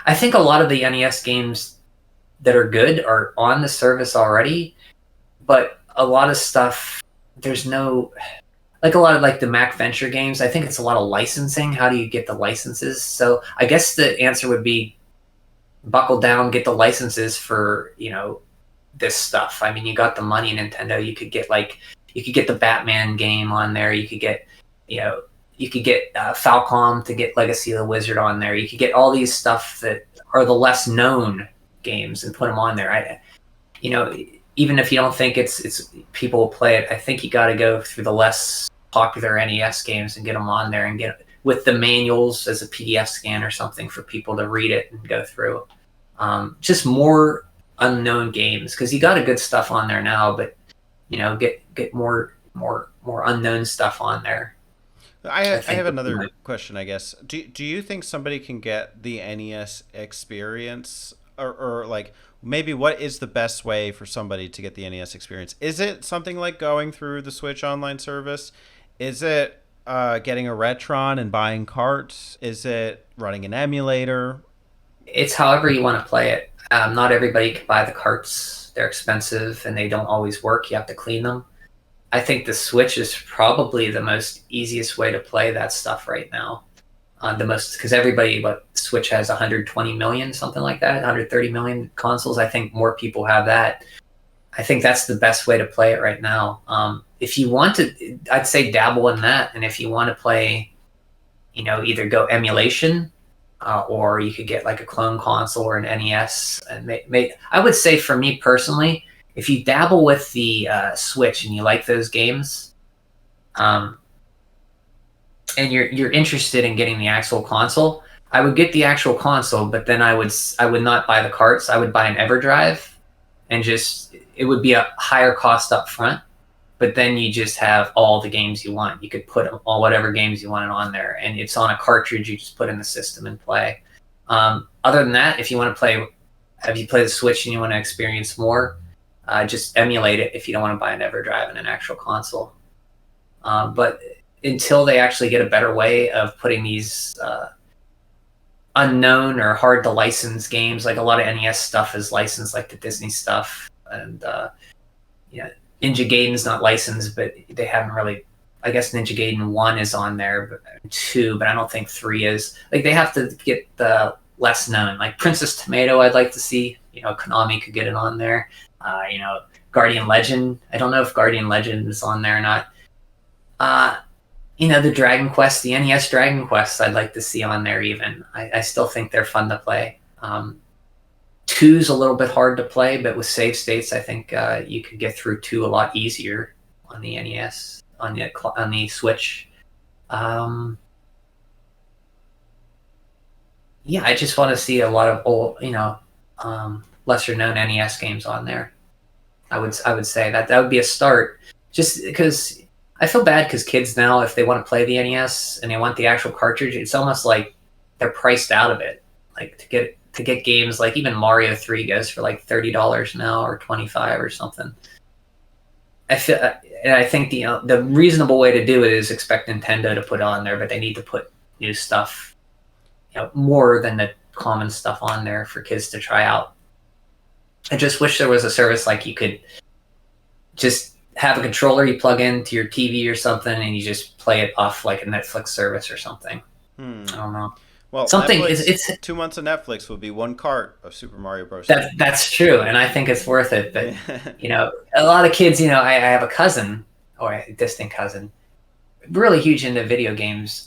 I think a lot of the NES games that are good are on the service already, but a lot of stuff, there's no, like a lot of like the Mac Venture games, I think it's a lot of licensing. How do you get the licenses? So I guess the answer would be buckle down, get the licenses for, this stuff. I mean, you got the money, Nintendo, you could get the Batman game on there. You could get, Falcom to get Legacy of the Wizard on there. You could get all these stuff that are the less known games and put them on there. Even if you don't think it's people will play it, I think you got to go through the less popular NES games and get them on there and get with the manuals as a PDF scan or something for people to read it and go through. Just more unknown games, because you got a good stuff on there now, but get more unknown stuff on there. I have another question, I guess. Do you think somebody can get the NES experience, or like maybe what is the best way for somebody to get the NES experience? Is it something like going through the Switch online service? Is it getting a Retron and buying carts? Is it running an emulator? It's however you want to play it. Not everybody can buy the carts. They're expensive and they don't always work. You have to clean them. I think the Switch is probably the most easiest way to play that stuff right now. Because Switch has 120 million, something like that, 130 million consoles. I think more people have that. I think that's the best way to play it right now. If you want to, I'd say dabble in that. And if you want to play, either go emulation or you could get like a clone console or an NES. And I would say for me personally, if you dabble with the Switch and you like those games, and you're interested in getting the actual console, I would get the actual console, but then I would not buy the carts. I would buy an EverDrive, and it would be a higher cost up front. But then you just have all the games you want. You could put all whatever games you wanted on there, and it's on a cartridge. You just put in the system and play. Other than that, if you want to play, if you play the Switch and you want to experience more, just emulate it if you don't want to buy an EverDrive and an actual console. But until they actually get a better way of putting these unknown or hard to license games, like a lot of NES stuff is licensed, like the Disney stuff, and Ninja Gaiden's not licensed, but they haven't really. I guess Ninja Gaiden 1 is on there, but 2, but I don't think 3 is. Like, they have to get the less known. Like Princess Tomato, I'd like to see. Konami could get it on there. Guardian Legend. I don't know if Guardian Legend is on there or not. The Dragon Quest, the NES Dragon Quest, I'd like to see on there even. I still think they're fun to play. 2's a little bit hard to play, but with save states, I think you could get through 2 a lot easier on the NES, on the Switch. I just want to see a lot of old, lesser known NES games on there. I would say that would be a start, just because I feel bad because kids now, if they want to play the NES and they want the actual cartridge, it's almost like they're priced out of it. Like to get games like even Mario 3 goes for like $30 now or $25 or something. I think the reasonable way to do it is expect Nintendo to put on there, but they need to put new stuff, more than the common stuff on there for kids to try out. I just wish there was a service like you could just have a controller you plug into your TV or something, and you just play it off like a Netflix service or something. I don't know. Well, something Netflix, it's 2 months of Netflix would be 1 cart of Super Mario Bros. That's true, and I think it's worth it. But a lot of kids, I have a cousin or a distant cousin, really huge into video games.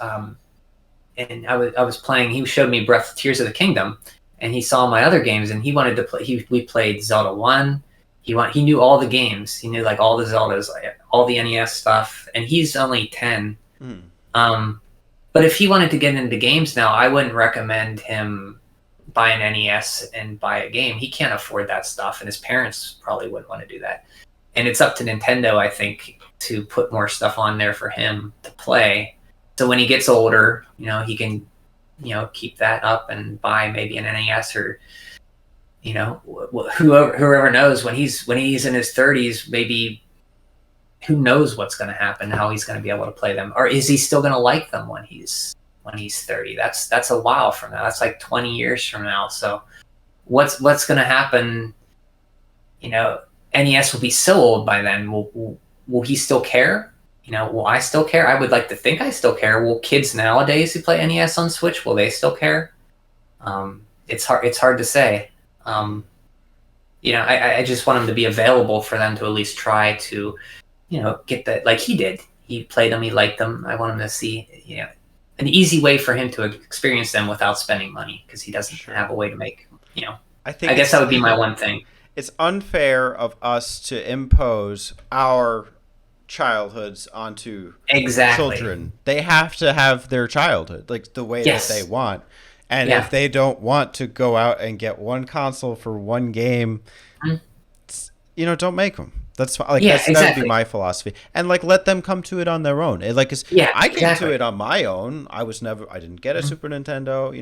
And I was playing. He showed me Tears of the Kingdom, and he saw my other games, and he wanted to play. We played Zelda 1. He knew all the games. He knew like all the Zeldas, all the NES stuff, and he's only 10. But if he wanted to get into games now, I wouldn't recommend him buy an NES and buy a game. He can't afford that stuff, and his parents probably wouldn't want to do that. And it's up to Nintendo, I think, to put more stuff on there for him to play. So when he gets older, he can, keep that up and buy maybe an NES or. Whoever knows when he's in his 30s, maybe who knows what's going to happen, how he's going to be able to play them, or is he still going to like them when he's 30? That's a while from now. That's like 20 years from now. So what's going to happen? NES will be so old by then. Will he still care? Will I still care? I would like to think I still care. Will kids nowadays who play NES on Switch, will they still care? It's hard to say. I just want them to be available for them to at least try to, get that, like he did. He played them, he liked them. I want him to see, an easy way for him to experience them without spending money, because he doesn't have a way to make, I guess that would be my one thing. It's unfair of us to impose our childhoods onto children. They have to have their childhood, like the way that they want. And if they don't want to go out and get one console for one game, don't make them. That's fine. That would be my philosophy. And let them come to it on their own. I came to it on my own. I didn't get a Super Nintendo,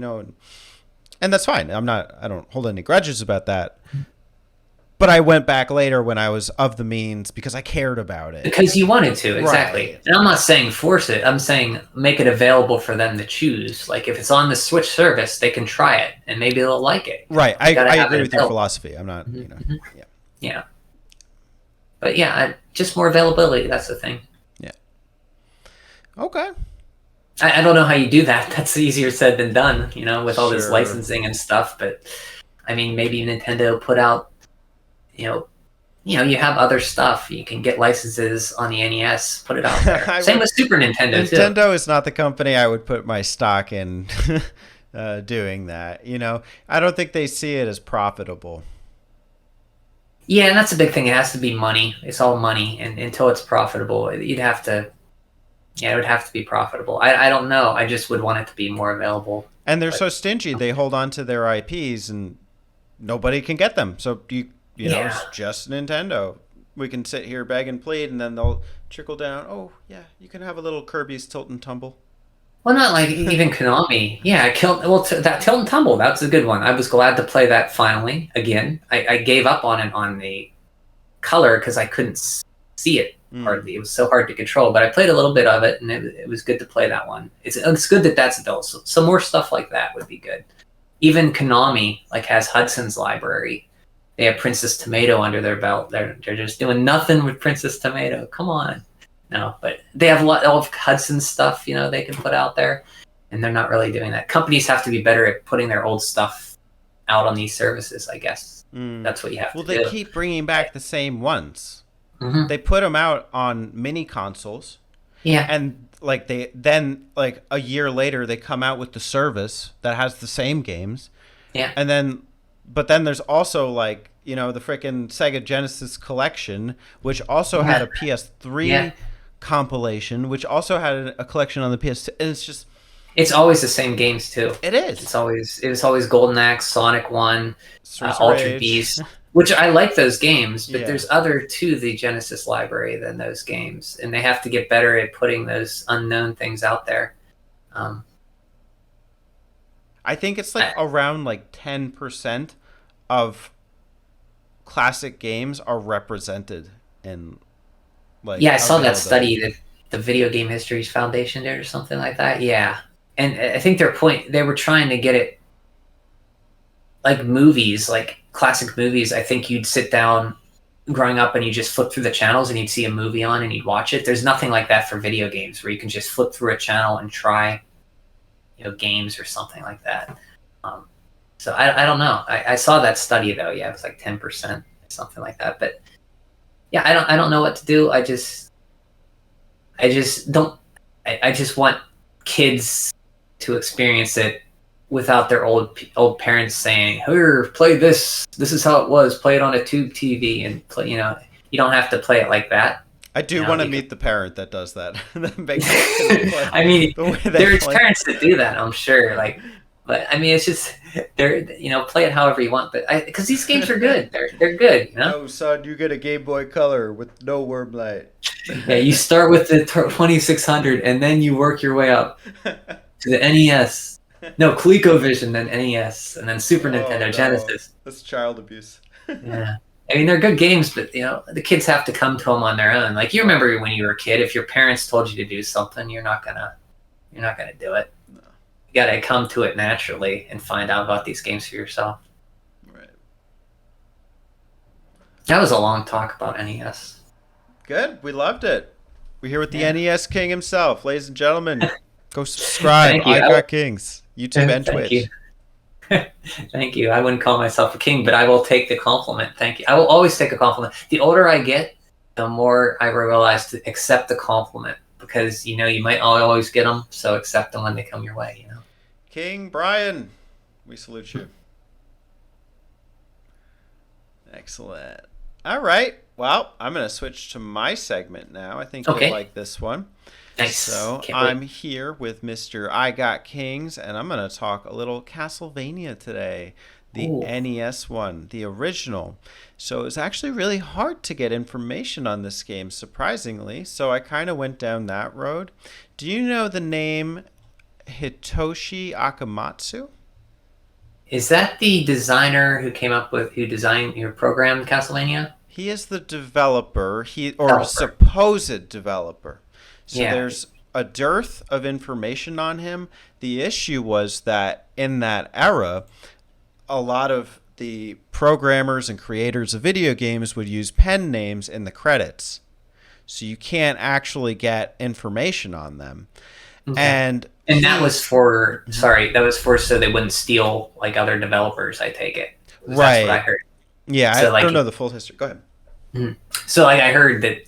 and that's fine. I don't hold any grudges about that. But I went back later when I was of the means because I cared about it. Because you wanted to, exactly. Right. And I'm not saying force it. I'm saying make it available for them to choose. Like if it's on the Switch service, they can try it and maybe they'll like it. Right. I agree with your philosophy. I'm not, Yeah. But just more availability. That's the thing. Yeah. Okay. I don't know how you do that. That's easier said than done, with all this licensing and stuff. But I mean, maybe Nintendo put out, you have other stuff. You can get licenses on the NES, put it out there. Same with Super Nintendo. Nintendo is not the company I would put my stock in doing that. I don't think they see it as profitable. Yeah, and that's a big thing. It has to be money. It's all money, and until it's profitable, you'd have to. Yeah, it would have to be profitable. I don't know. I just would want it to be more available. And they're so stingy. They hold on to their IPs, and nobody can get them. So it's just Nintendo. We can sit here, beg and plead, and then they'll trickle down. Oh yeah, you can have a little Kirby's Tilt and Tumble. Well, not like even Konami. Yeah, that Tilt and Tumble. That's a good one. I was glad to play that finally again. I gave up on it on the color because I couldn't see it hardly. It was so hard to control. But I played a little bit of it, and it was good to play that one. It's good that that's built. So some more stuff like that would be good. Even Konami has Hudson's Library. They have Princess Tomato under their belt. They're just doing nothing with Princess Tomato. Come on. No, but they have a lot of Hudson stuff, they can put out there, and they're not really doing that. Companies have to be better at putting their old stuff out on these services, I guess. That's what you have to do. Well, they keep bringing back the same ones. Mm-hmm. They put them out on mini consoles. Yeah. And a year later, they come out with the service that has the same games. Yeah. But then there's also the freaking Sega Genesis collection, which also had a PS3 compilation, which also had a collection on the PS2. And it's always the same games too. It is. It was always Golden Axe, Sonic 1, Altered Beast, which I like those games, but there's other to the Genesis library than those games, and they have to get better at putting those unknown things out there. I think it's around 10% of classic games are represented in I saw that study that the Video Game Histories Foundation did or something like that. Yeah. And I think they were trying to get it movies, classic movies. I think you'd sit down growing up and you just flip through the channels and you'd see a movie on and you'd watch it. There's nothing like that for video games where you can just flip through a channel and try games or something like that. So I don't know. I saw that study though. Yeah, it was 10%, something like that. But yeah, I don't know what to do. I just want kids to experience it without their old parents saying, "Here, play this. This is how it was. Play it on a tube TV and play." You don't have to play it like that. I do want to meet the parent that does that. I mean, there's parents that do that, I'm sure. But I mean, it's just play it however you want. But because these games are good, they're good. No, son, you get a Game Boy Color with no worm light. Yeah, you start with the 2600, and then you work your way up to the NES. No, ColecoVision, then NES, and then Super Nintendo, Genesis. That's child abuse. Yeah. I mean, they're good games, but the kids have to come to them on their own. You remember when you were a kid, if your parents told you to do something, you're not gonna do it. No. You gotta come to it naturally and find out about these games for yourself. Right. That was a long talk about NES. Good, we loved it. We're here with the NES King himself, ladies and gentlemen. Go subscribe. igotkings, YouTube and Twitch. You. Thank you. I wouldn't call myself a king, but I will take the compliment. Thank you. I will always take a compliment. The older I get, the more I realize to accept the compliment, because you might always get them, so accept them when they come your way. King Brian, we salute you. Excellent. All right. Well, I'm going to switch to my segment now. I think you'll like this one. Nice. So I'm here with Mr. I Got Kings, and I'm going to talk a little Castlevania today. The NES one, the original. So it was actually really hard to get information on this game, surprisingly. So I kind of went down that road. Do you know the name Hitoshi Akamatsu? Is that the designer who designed your program, Castlevania? He is the developer, supposed developer. So there's a dearth of information on him. The issue was that in that era, a lot of the programmers and creators of video games would use pen names in the credits. So you can't actually get information on them. Okay. And that was for so they wouldn't steal other developers, I take it. Right. That's what I heard. Yeah, so I don't know the full history. Go ahead. So I heard that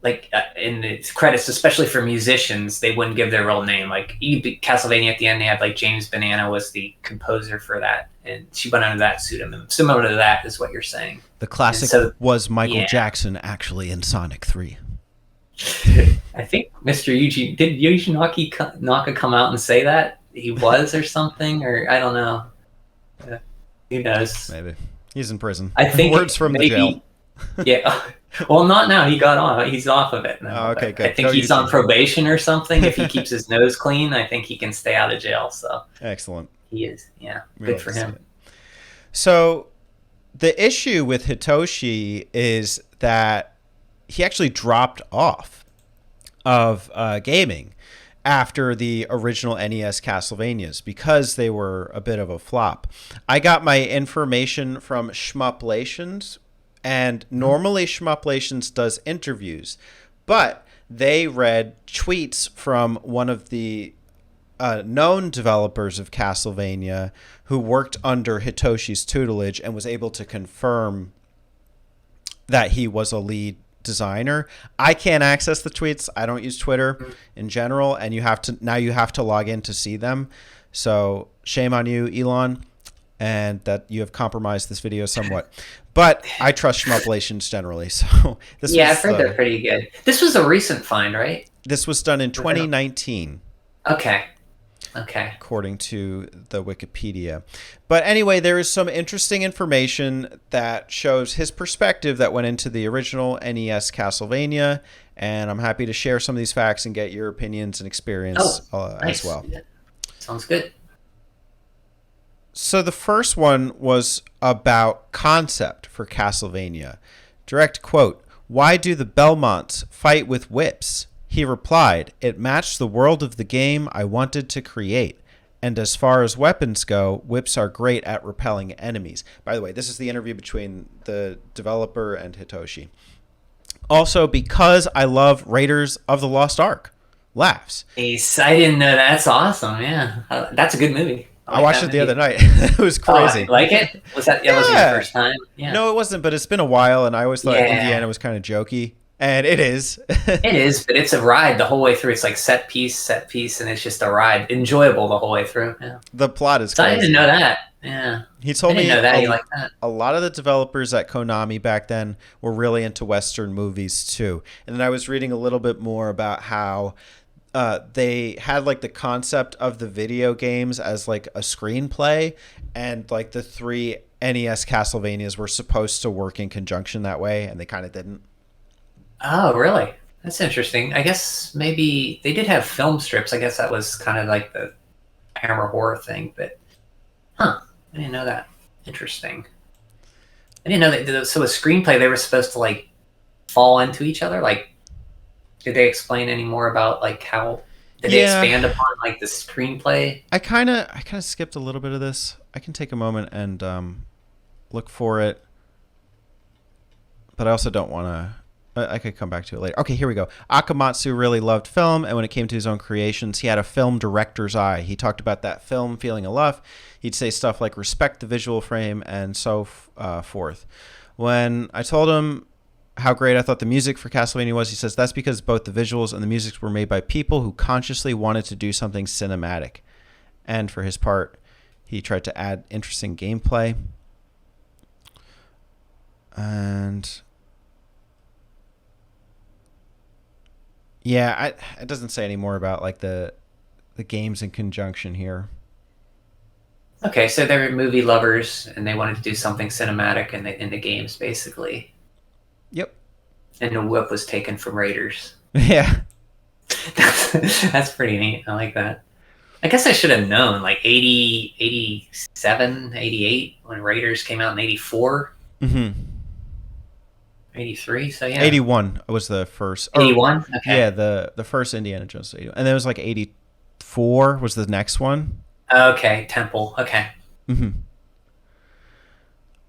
in its credits, especially for musicians, they wouldn't give their real name. Like Castlevania at the end, they had like James Banana was the composer for that, and she went under that pseudonym. Similar to that is what you're saying. The classic was Michael Jackson actually in Sonic 3. I think Mr. Yuji Naka come out and say that he was or something, or I don't know. Who knows? Maybe he's in prison. I think words from the jail. Yeah. Well, not now. He got off. He's off of it now. Oh, okay, good. I think he's on probation or something. If he keeps his nose clean, I think he can stay out of jail. So excellent. He is. Yeah. Good for him. So the issue with Hitoshi is that he actually dropped off of gaming after the original NES Castlevanias because they were a bit of a flop. I got my information from Shmuplations, and normally Shmuplations does interviews, but they read tweets from one of the known developers of Castlevania who worked under Hitoshi's tutelage and was able to confirm that he was a lead designer. I can't access the tweets. I don't use Twitter in general, and you have to log in to see them. So shame on you, Elon, and that you have compromised this video somewhat. But I trust Shmuplations generally. So I've heard they're pretty good. This was a recent find, right? This was done in 2019. Okay. According to the Wikipedia. But anyway, there is some interesting information that shows his perspective that went into the original NES Castlevania, and I'm happy to share some of these facts and get your opinions and experience nice. as well. Sounds good. So the first one was about concept for Castlevania. Direct quote, "Why do the Belmonts fight with whips?" He replied, "It matched the world of the game I wanted to create. And as far as weapons go, whips are great at repelling enemies." By the way, this is the interview between the developer and Hitoshi. "Also, because I love Raiders of the Lost Ark." Laughs. I didn't know that. That's awesome. Yeah. That's a good movie. I watched it the other night. It was crazy. Like it? Was that was your first time? Yeah. No, it wasn't, but it's been a while, and I always thought Indiana was kind of jokey. And it is. It is, but it's a ride the whole way through. It's like set piece, and it's just a ride. Enjoyable the whole way through. Yeah. The plot is crazy. I didn't know that. Yeah. He told me that. You like that. A lot of the developers at Konami back then were really into Western movies too. And then I was reading a little bit more about how they had like the concept of the video games as like a screenplay, and like the 3 NES Castlevanias were supposed to work in conjunction that way, and they kind of didn't. Oh, really? That's interesting. I guess maybe they did have film strips. I guess that was kind of like the Hammer horror thing, but I didn't know that. Interesting. I didn't know that. So a screenplay, they were supposed to like fall into each other. Like, did they explain any more about like how did they expand upon like the screenplay? I kind of skipped a little bit of this. I can take a moment and look for it, but I also don't want to. I could come back to it later. Okay, here we go. Akamatsu really loved film, and when it came to his own creations, he had a film director's eye. He talked about that film feeling a love. He'd say stuff like respect the visual frame and so forth. When I told him how great I thought the music for Castlevania was, he says, "That's because both the visuals and the music were made by people who consciously wanted to do something cinematic." And for his part, he tried to add interesting gameplay. And yeah, it doesn't say any more about like the games in conjunction here. Okay, so they were movie lovers, and they wanted to do something cinematic in the games, basically. Yep. And the whip was taken from Raiders. Yeah. That's pretty neat. I like that. I guess I should have known, like 80, 87, 88, when Raiders came out in 84. Mm-hmm. 83, so yeah. 81 was the first. 81? Okay. Yeah, the first Indiana Jones. And then it was like 84 was the next one. Okay, Temple. Okay. Mm-hmm.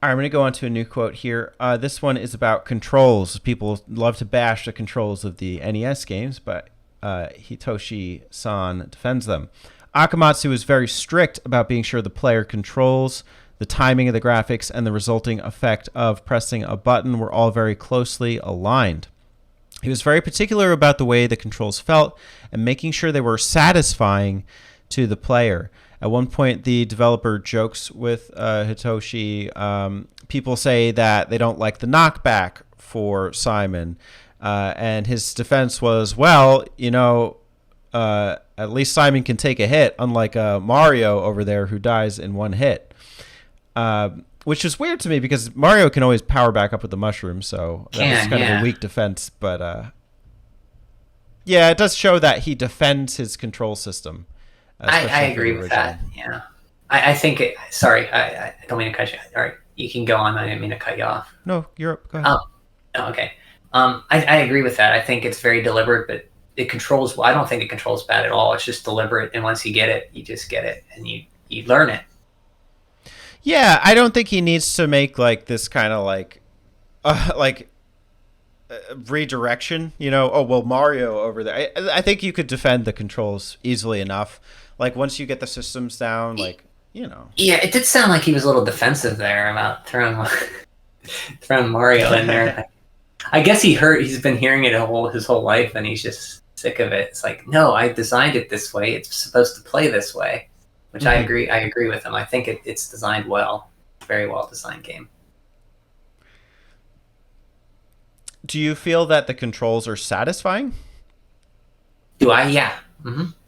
All right, I'm going to go on to a new quote here. This one is about controls. People love to bash the controls of the NES games, but Hitoshi-san defends them. Akamatsu is very strict about being sure the player controls, the timing of the graphics, and the resulting effect of pressing a button were all very closely aligned. He was very particular about the way the controls felt and making sure they were satisfying to the player. At one point, the developer jokes with Hitoshi. People say that they don't like the knockback for Simon. And his defense was, well, at least Simon can take a hit, unlike Mario over there who dies in one hit. Which is weird to me because Mario can always power back up with the mushroom, so that was kind of a weak defense. But yeah, it does show that he defends his control system. I agree with that. Yeah, I think. Sorry, I don't mean to cut you. All right, you can go on. I didn't mean to cut you off. No, you're up. Go ahead. Oh, okay. I agree with that. I think it's very deliberate, but it controls. Well, I don't think it controls bad at all. It's just deliberate, and once you get it, you just get it, and you learn it. Yeah, I don't think he needs to make like this kind of redirection. Oh well, Mario over there. I think you could defend the controls easily enough. Like once you get the systems down, Yeah, it did sound like he was a little defensive there about throwing Mario in there. I guess he's been hearing it his whole life, and he's just sick of it. It's like, no, I designed it this way. It's supposed to play this way. Which I agree with him. I think it's designed well. Very well designed game. Do you feel that the controls are satisfying? Do I? Yeah.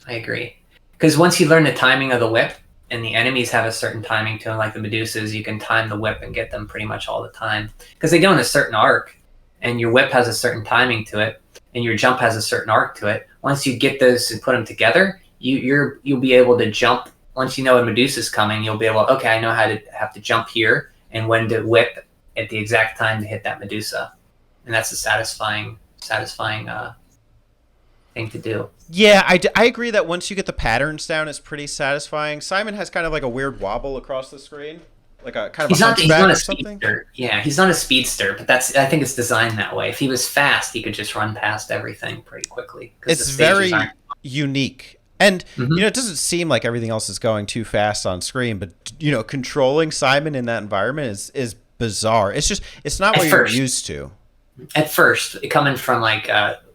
I agree. Because once you learn the timing of the whip, and the enemies have a certain timing to them, like the Medusas, you can time the whip and get them pretty much all the time. Because they go in a certain arc, and your whip has a certain timing to it, and your jump has a certain arc to it. Once you get those and put them together, you'll be able to jump. Once you know a Medusa's coming, you'll be able, okay, I know how to have to jump here and when to whip at the exact time to hit that Medusa. And that's a satisfying thing to do. Yeah, I agree that once you get the patterns down, it's pretty satisfying. Simon has kind of like a weird wobble across the screen, like a kind of he's not a speedster. Yeah, he's not a speedster, but I think it's designed that way. If he was fast, he could just run past everything pretty quickly. It's very unique. And, it doesn't seem like everything else is going too fast on screen, but, controlling Simon in that environment is bizarre. It's not what you're used to. At first, coming from like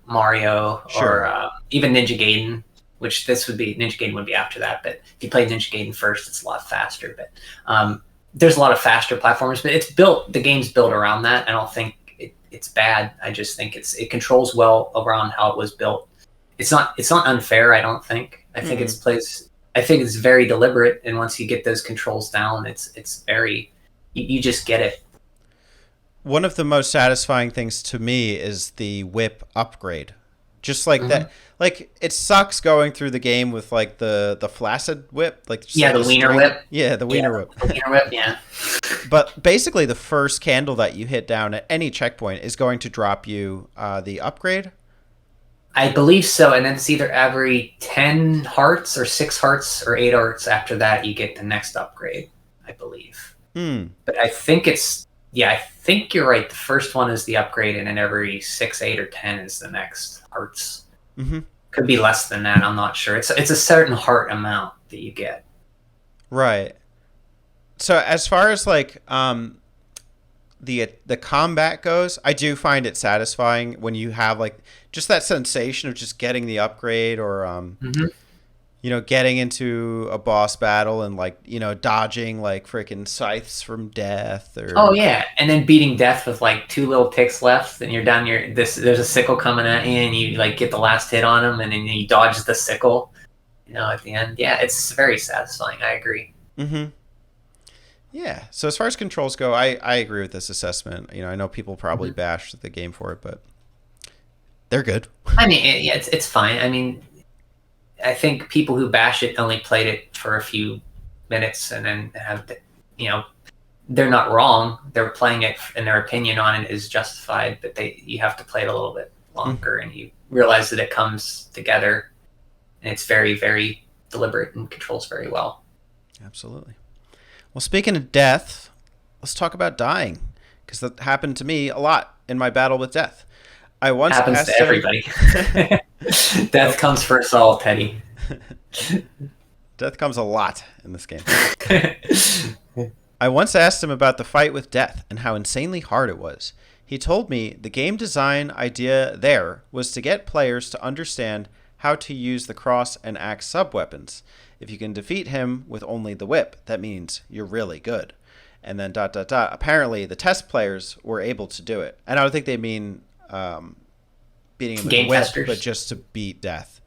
Mario or even Ninja Gaiden, which Ninja Gaiden would be after that. But if you play Ninja Gaiden first, it's a lot faster. But there's a lot of faster platformers, but the game's built around that. I don't think it's bad. I just think it controls well around how it was built. It's not unfair, I don't think. I think it's very deliberate, and once you get those controls down, it's very you just get it. One of the most satisfying things to me is the whip upgrade. Just like that, like it sucks going through the game with like the flaccid whip, like the wiener whip. Yeah, the wiener whip. The wiener whip, yeah. But basically, the first candle that you hit down at any checkpoint is going to drop you the upgrade. I believe so, and then it's either every 10 hearts or 6 hearts or 8 hearts after that you get the next upgrade, I believe. But I think I think you're right. The first one is the upgrade, and then every 6, 8, or 10 is the next hearts. Could be less than that, I'm not sure. It's a certain heart amount that you get. Right. So as far as like the combat goes, I do find it satisfying when you have like just that sensation of just getting the upgrade or getting into a boss battle and like dodging like freaking scythes from death and then beating death with like 2 little ticks left, and you're down there's a sickle coming at you, and you like get the last hit on him, and then you dodge the sickle at the end. Yeah, it's very satisfying. I agree. Yeah. So as far as controls go, I agree with this assessment. I know people probably bashed the game for it, but they're good. I mean, it's fine. I mean, I think people who bash it only played it for a few minutes and then they're not wrong. They're playing it and their opinion on it is justified, but you have to play it a little bit longer and you realize that it comes together and it's very, very deliberate and controls very well. Absolutely. Well, speaking of death, let's talk about dying, because that happened to me a lot in my battle with death. I once happens to everybody. Death comes for us all, Teddy. Death comes a lot in this game. I once asked him about the fight with death and how insanely hard it was. He told me the game design idea there was to get players to understand how to use the cross and axe sub-weapons. If you can defeat him with only the whip, that means you're really good. And then ... Apparently, the test players were able to do it. And I don't think they mean beating him with Game the whip, testers? but just to beat death.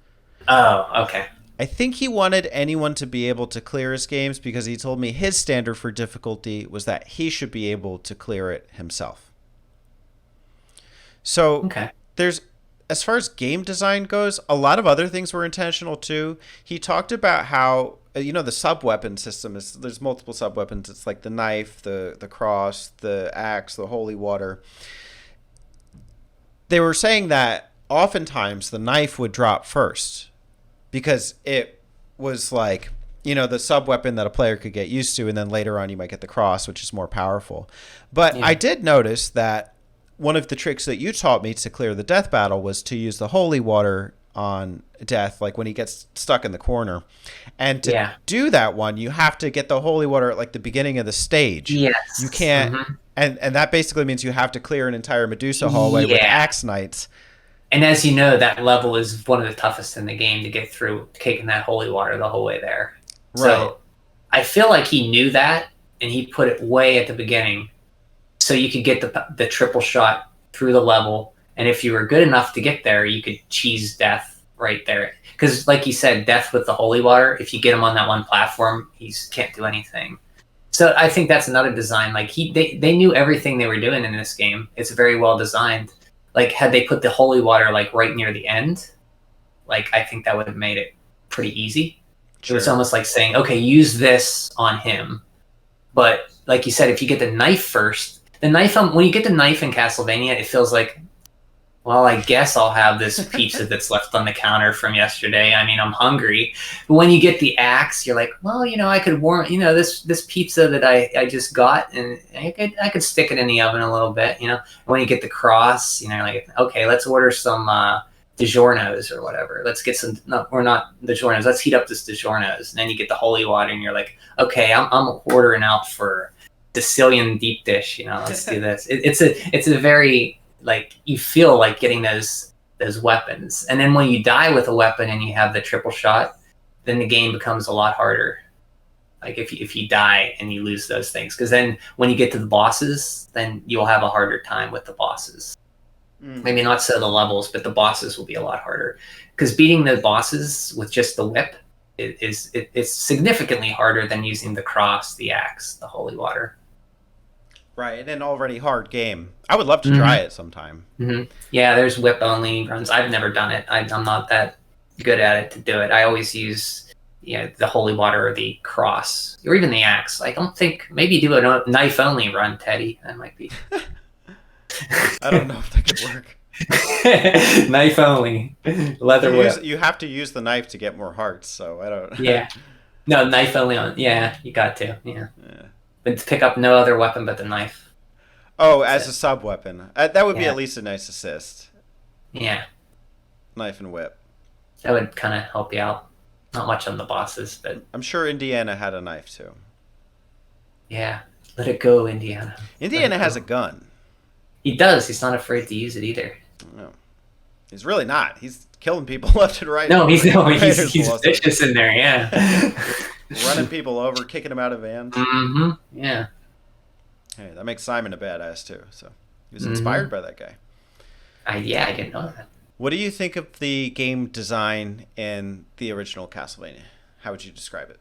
Oh, okay. I think he wanted anyone to be able to clear his games because he told me his standard for difficulty was that he should be able to clear it himself. So there's, as far as game design goes, a lot of other things were intentional too. He talked about how, the sub-weapon system is, there's multiple sub-weapons. It's like the knife, the cross, the axe, the holy water. They were saying that oftentimes the knife would drop first because it was like, the sub-weapon that a player could get used to, and then later on you might get the cross, which is more powerful. But I did notice that one of the tricks that you taught me to clear the death battle was to use the holy water on death, like when he gets stuck in the corner. And to do that one, you have to get the holy water at like the beginning of the stage. Yes. You can't, and that basically means you have to clear an entire Medusa hallway with axe knights. And as you know, that level is one of the toughest in the game to get through, taking that holy water the whole way there. Right. So I feel like he knew that, and he put it way at the beginning so you could get the triple shot through the level. And if you were good enough to get there, you could cheese death right there. Because like you said, death with the holy water, if you get him on that one platform, he can't do anything. So I think that's another design. Like they knew everything they were doing in this game. It's very well designed. Like, had they put the holy water like right near the end, like I think that would have made it pretty easy. Sure. It was almost like saying, okay, use this on him. But like you said, if you get the knife first, the knife, when you get the knife in Castlevania, it feels like, well, I guess I'll have this pizza that's left on the counter from yesterday. I mean, I'm hungry. But when you get the axe, you're like, well, I could warm, this pizza that I just got, and I could stick it in the oven a little bit, When you get the cross, like, okay, let's order some DiGiorno's or whatever. Let's get some, no, or not DiGiorno's. Let's heat up this DiGiorno's. And then you get the holy water, and you're like, okay, I'm ordering out for Sicilian deep dish. Let's do this. It's a very, like, you feel like getting those weapons. And then when you die with a weapon and you have the triple shot, then the game becomes a lot harder. Like if you die and you lose those things, because then when you get to the bosses, then you'll have a harder time with the bosses. Maybe not so the levels, but the bosses will be a lot harder, because beating the bosses with just the whip it's significantly harder than using the cross, the axe, the holy water. Right, an already hard game. I would love to try it sometime. Yeah, there's whip only runs. I've never done it. I'm not that good at it to do it. I always use the holy water or the cross, or even the axe. I don't think, maybe do a knife only run, Teddy. That might be. I don't know if that could work. Knife only, leather whip. You have to use the knife to get more hearts, so I don't. Yeah, no, knife only on. Yeah, you got to. Yeah. But to pick up no other weapon but the knife. Oh, as a sub weapon, that would be at least a nice assist. Yeah. Knife and whip. That would kind of help you out. Not much on the bosses, but I'm sure Indiana had a knife too. Yeah, let it go, Indiana. Indiana has a gun. He does. He's not afraid to use it either. No, he's really not. He's killing people left and right. No, he's vicious in there. Yeah. Running people over, kicking them out of vans. Yeah. Hey, that makes Simon a badass too. So he was inspired by that guy. I didn't know that. What do you think of the game design in the original Castlevania? How would you describe it?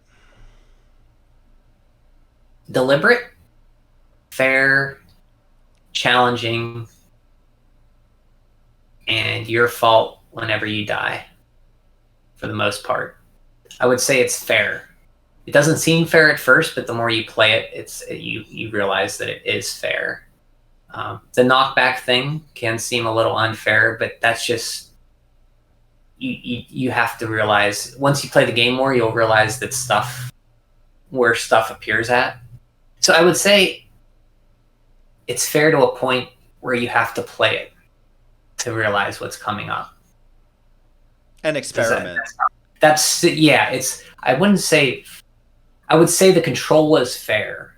Deliberate, fair, challenging, and your fault whenever you die, for the most part. I would say it's fair. It doesn't seem fair at first, but the more you play it, you realize that it is fair. The knockback thing can seem a little unfair, but that's just you have to realize, once you play the game more, you'll realize that stuff appears at. So I would say it's fair to a point where you have to play it to realize what's coming up. An experiment. I would say the control was fair.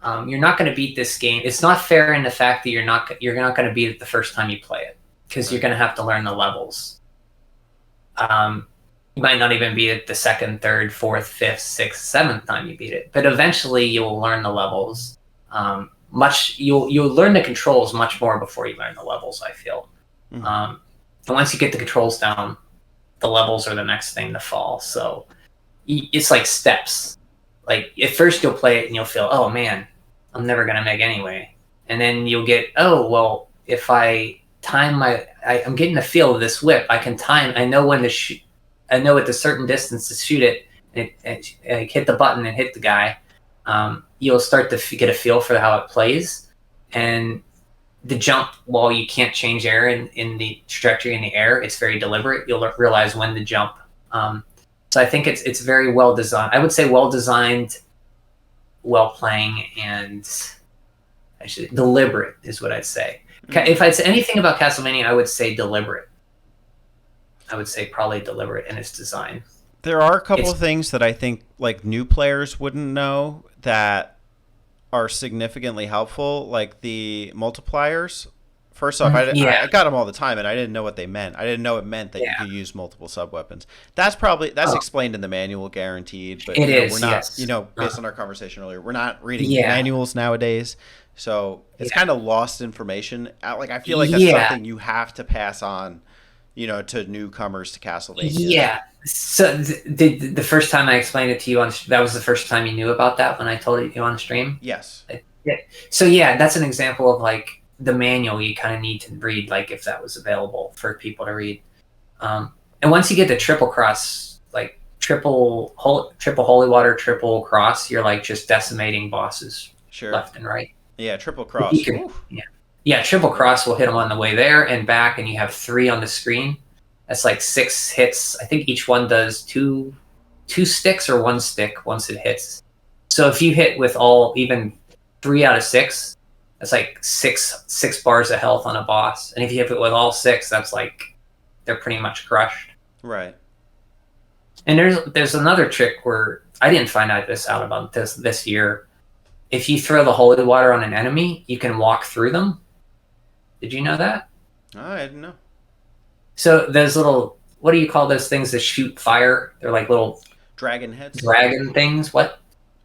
You're not going to beat this game. It's not fair in the fact that you're not going to beat it the first time you play it, because you're going to have to learn the levels. You might not even beat it the second, third, fourth, fifth, sixth, seventh time you beat it, but eventually you'll learn the levels. You'll learn the controls much more before you learn the levels, I feel. Mm-hmm. And once you get the controls down, the levels are the next thing to fall. So it's like steps. Like at first you'll play it and you'll feel, oh man, I'm never gonna make anyway. And then you'll get, oh well, if I time I'm getting the feel of this whip. I can time. I know when to shoot. I know at a certain distance to shoot it, and hit the button and hit the guy. You'll start to get a feel for how it plays, and the jump, while you can't change air in the trajectory in the air, it's very deliberate. You'll realize when to jump. So I think it's very well designed. I would say well designed, well playing, and actually deliberate is what I'd say. Mm-hmm. If I'd say anything about Castlevania, I would say deliberate. I would say probably deliberate in its design. There are a couple of things that I think like new players wouldn't know that are significantly helpful, like the multipliers. First off, I got them all the time, and I didn't know what they meant. I didn't know it meant that you could use multiple sub-weapons. That's explained in the manual, guaranteed. But we're not, based on our conversation earlier, we're not reading manuals nowadays. So it's kind of lost information. Like I feel like that's something you have to pass on, to newcomers to Castlevania. Yeah. So the first time I explained it to you that was the first time you knew about that when I told you on stream? Yes. Yeah. So that's an example of like the manual you kind of need to read, like if that was available for people to read. And once you get the triple cross, like triple holy water, triple cross, you're like just decimating bosses left and right. Yeah, triple cross. Yeah, triple cross will hit them on the way there and back, and you have 3 on the screen. That's like 6 hits. I think each one does two sticks or 1 stick once it hits. So if you hit with even 3 out of 6, that's like six bars of health on a boss. And if you hit it with all 6, that's like they're pretty much crushed. Right. And there's another trick where I didn't find out about this year. If you throw the holy water on an enemy, you can walk through them. Did you know that? Oh, I didn't know. So those little, what do you call those things that shoot fire? They're like little dragon heads. Dragon things. What?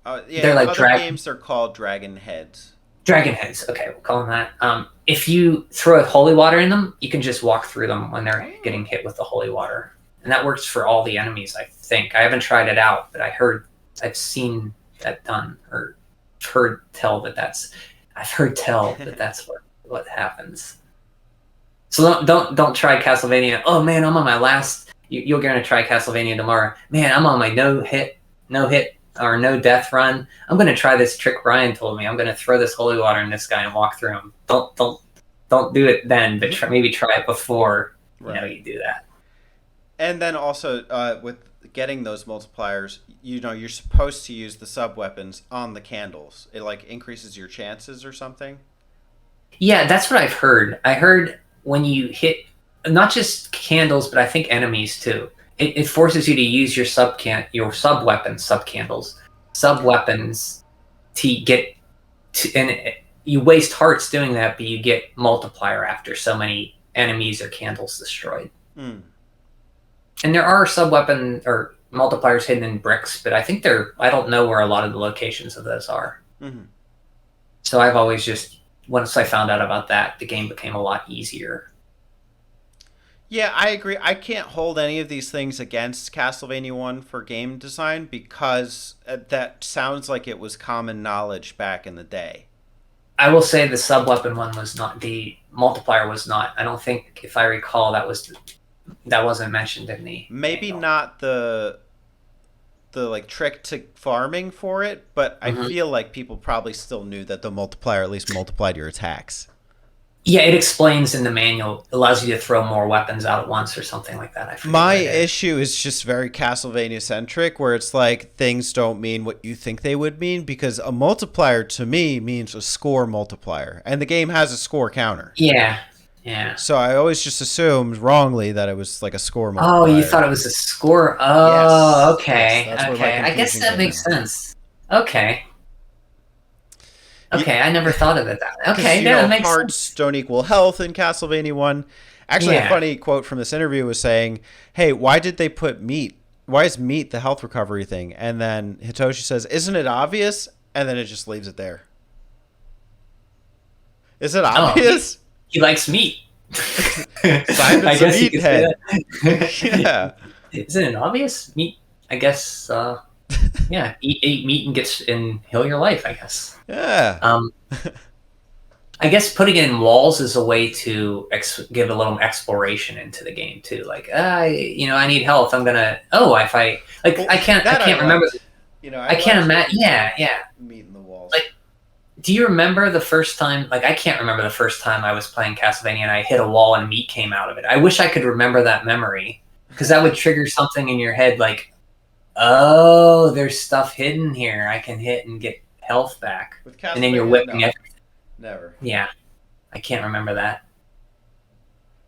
They're like games. They're called dragon heads. Dragon heads. Okay, we'll call them that. If you throw holy water in them, you can just walk through them when they're getting hit with the holy water, and that works for all the enemies. I think I haven't tried it out, but I've seen that done, or heard tell that that's what happens. So don't try Castlevania. Oh man, I'm on my last. You're gonna try Castlevania tomorrow. Man, I'm on my no hit or no death run. I'm gonna try this trick Brian told me. I'm gonna throw this holy water in this guy and walk through him. Don't do it then, but maybe try it before you do that. And then also with getting those multipliers, you're supposed to use the sub weapons on the candles. It like increases your chances or something. Yeah, that's what I've heard. I heard when you hit not just candles, but I think enemies too. It forces you to use your sub weapons to get to, and you waste hearts doing that, but you get multiplier after so many enemies or candles destroyed. Mm. And there are sub weapon or multipliers hidden in bricks, but I think I don't know where a lot of the locations of those are. Mm-hmm. So I've always once I found out about that, the game became a lot easier. Yeah, I agree. I can't hold any of these things against Castlevania 1 for game design because that sounds like it was common knowledge back in the day. I will say the sub-weapon one was not, the multiplier was not. I don't think, if I recall, that wasn't mentioned in the Maybe manual. Not the like trick to farming for it, but I feel like people probably still knew that the multiplier at least multiplied your attacks. Yeah, it explains in the manual. It allows you to throw more weapons out at once or something like that. My issue is just very Castlevania-centric, where it's like things don't mean what you think they would mean, because a multiplier to me means a score multiplier, and the game has a score counter. Yeah. So I always just assumed wrongly that it was like a score multiplier. Oh, you thought it was a score? Oh, yes. okay. Yes, okay. I guess that makes sense. Okay. Okay, I never thought of it that way. Because Okay, that makes hearts sense. don't equal health in Castlevania 1. Actually, a Yeah. funny quote from this interview was saying, hey, why did they put meat? Why is meat the health recovery thing? And then Hitoshi says, isn't it obvious? And then it just leaves it there. Is it Oh, obvious? he likes meat. I Simon's a guess you could say meathead. that. Yeah. Isn't it obvious? Meat, I guess. Yeah, eat meat and heal your life. I guess. Yeah. I guess putting it in walls is a way to give a little exploration into the game too. Like, I need health. I'm gonna. Oh, if I like, Well, I can't. I that can't remember. liked. I I can't liked that imagine. you Yeah, could yeah. meat in the walls. Like, do you remember the first time? Like, I can't remember the first time I was playing Castlevania and I hit a wall and meat came out of it. I wish I could remember that memory because that would trigger something in your head. Like, oh, there's stuff hidden here. I can hit and get health back, With and then you're Castlevania, whipping no. it. Never. Yeah, I can't remember that.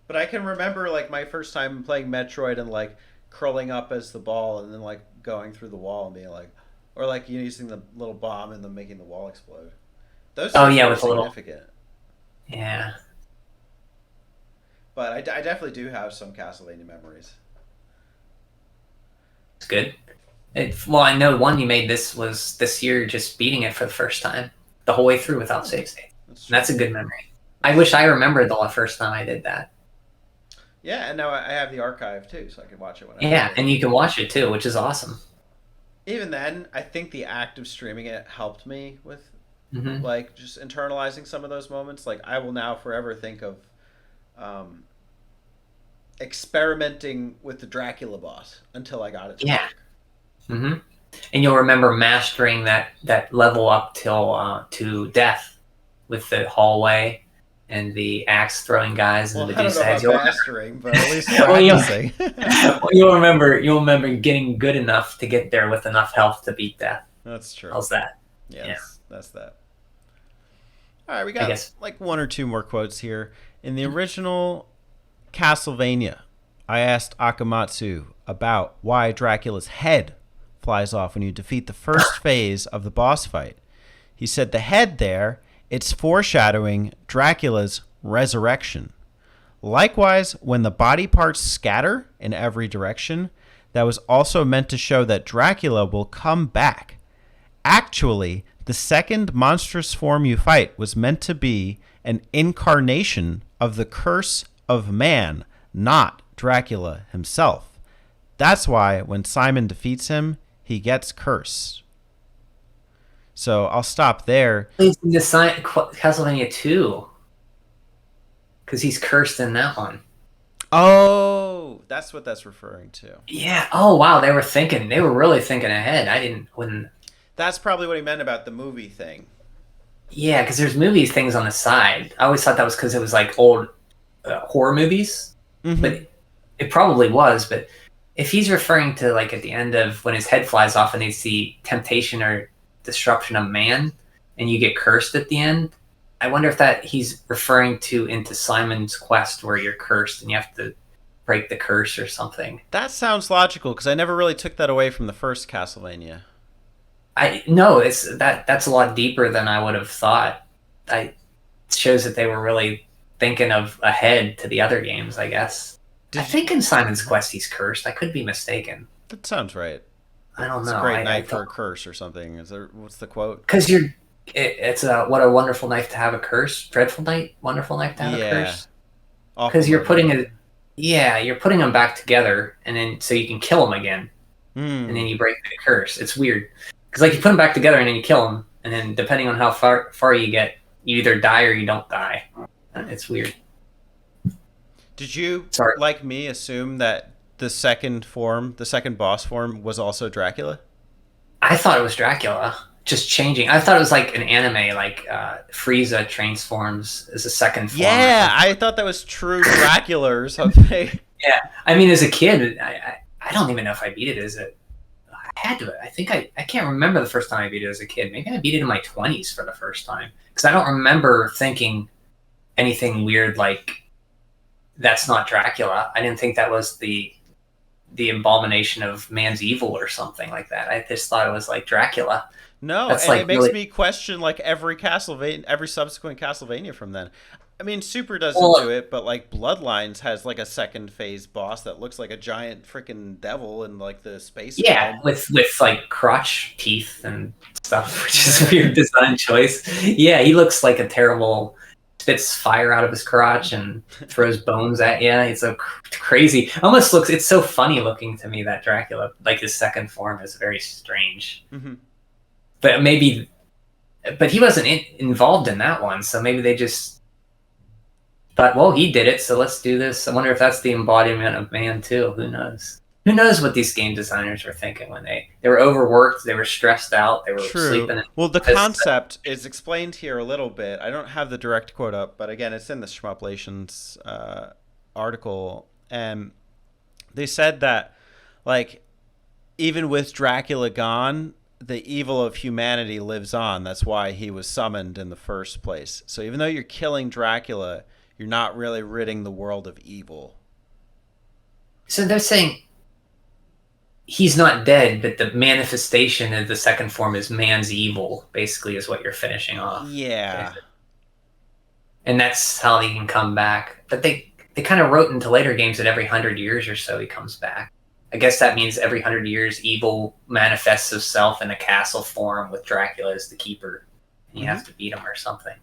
But I can remember like my first time playing Metroid and like curling up as the ball and then like going through the wall and being like, or like using the little bomb and then making the wall explode. Those Oh things yeah, were with a little. significant. Yeah, But I definitely do have some Castlevania memories. it's good. Well, I know one you made was this year, just beating it for the first time, the whole way through without save state. That's a good memory. I wish I remembered the first time I did that. Yeah, and now I have the archive too, so I can watch it when I Yeah, want. and you can watch it too, which is awesome. Even then, I think the act of streaming it helped me with Hmm. like just internalizing some of those moments. Like I will now forever think of um, experimenting with the Dracula boss until I got it to Yeah. work. Hmm. And you'll remember mastering that level up till to death with the hallway and the axe throwing guys and Well, the I don't know Medusa heads. about mastering, but at least Well, practicing. you'll remember getting good enough to get there with enough health to beat death. That's true. How's that? Yeah, Yeah, that's that. All right, we I got guess. like one or two more quotes here. In the original Castlevania, I asked Akamatsu about why Dracula's head flies off when you defeat the first phase of the boss fight. He said the head there, it's foreshadowing Dracula's resurrection. Likewise, when the body parts scatter in every direction, that was also meant to show that Dracula will come back. Actually, the second monstrous form you fight was meant to be an incarnation of the curse of man, not Dracula himself. That's why when Simon defeats him, he gets cursed. So I'll stop there. It's in the Castlevania 2 because he's cursed in that one. Oh, that's what that's referring to. Yeah. Oh wow, they were really thinking ahead. I didn't when. That's probably what he meant about the movie thing. Yeah, because there's movies things on the side. I always thought that was because it was like old horror movies, but it probably was. But if he's referring to like at the end of when his head flies off and it's the temptation or disruption of man, and you get cursed at the end, I wonder if that he's referring to into Simon's quest where you're cursed and you have to break the curse or something. That sounds logical because I never really took that away from the first Castlevania. I no, that's a lot deeper than I would have thought. It shows that they were really thinking of ahead to the other games, I guess. I think in Simon's Quest he's cursed. I could be mistaken. That sounds right. I don't know. It's a great night for a curse or something. What's the quote? Because it's what a wonderful knife to have a curse. Dreadful night, wonderful knife to have a curse. Because you're putting you're putting them back together, and then so you can kill them again, and then you break the curse. It's weird. Because like you put them back together and then you kill them, and then depending on how far you get, you either die or you don't die. It's weird. Did you, like me, assume that the second boss form, was also Dracula? I thought it was Dracula, just changing. I thought it was like an anime, like Frieza transforms as a second form. Yeah, I thought that was true Dracula or something. Yeah, I mean, as a kid, I don't even know if I beat it as a. I had to. I think I can't remember the first time I beat it as a kid. Maybe I beat it in my 20s for the first time because I don't remember thinking anything weird like that's not Dracula. I didn't think that was the the abomination of man's evil or something like that. I just thought it was like Dracula. No, That's and it like makes really me question like every Castlevania, every subsequent Castlevania from then. I mean, Super doesn't do well, it, but like Bloodlines has like a second phase boss that looks like a giant freaking devil in like the space yeah, realm. with like crotch teeth and stuff, which is a weird design choice. Yeah, he looks like a terrible spits fire out of his crotch and throws bones at you. It's a crazy. Almost looks. It's so funny looking to me that Dracula, like his second form, is very strange. Mm-hmm. But maybe, but he wasn't involved in that one, so maybe they just thought, well, he did it, so let's do this. I wonder if that's the embodiment of man too. Who knows? Who knows what these game designers were thinking when they were overworked, they were stressed out, they were True. sleeping in Well, the office. concept is explained here a little bit. I don't have the direct quote up, but again, it's in the Shmuplations article, and they said that like even with Dracula gone, the evil of humanity lives on. That's why he was summoned in the first place. So even though you're killing Dracula, you're not really ridding the world of evil. So they're saying he's not dead, but the manifestation of the second form is man's evil, basically, is what you're finishing off. Yeah. And that's how he can come back. But they kind of wrote into later games that every 100 years or so he comes back. I guess that means every 100 years evil manifests itself in a castle form with Dracula as the keeper. And you have to beat him or something.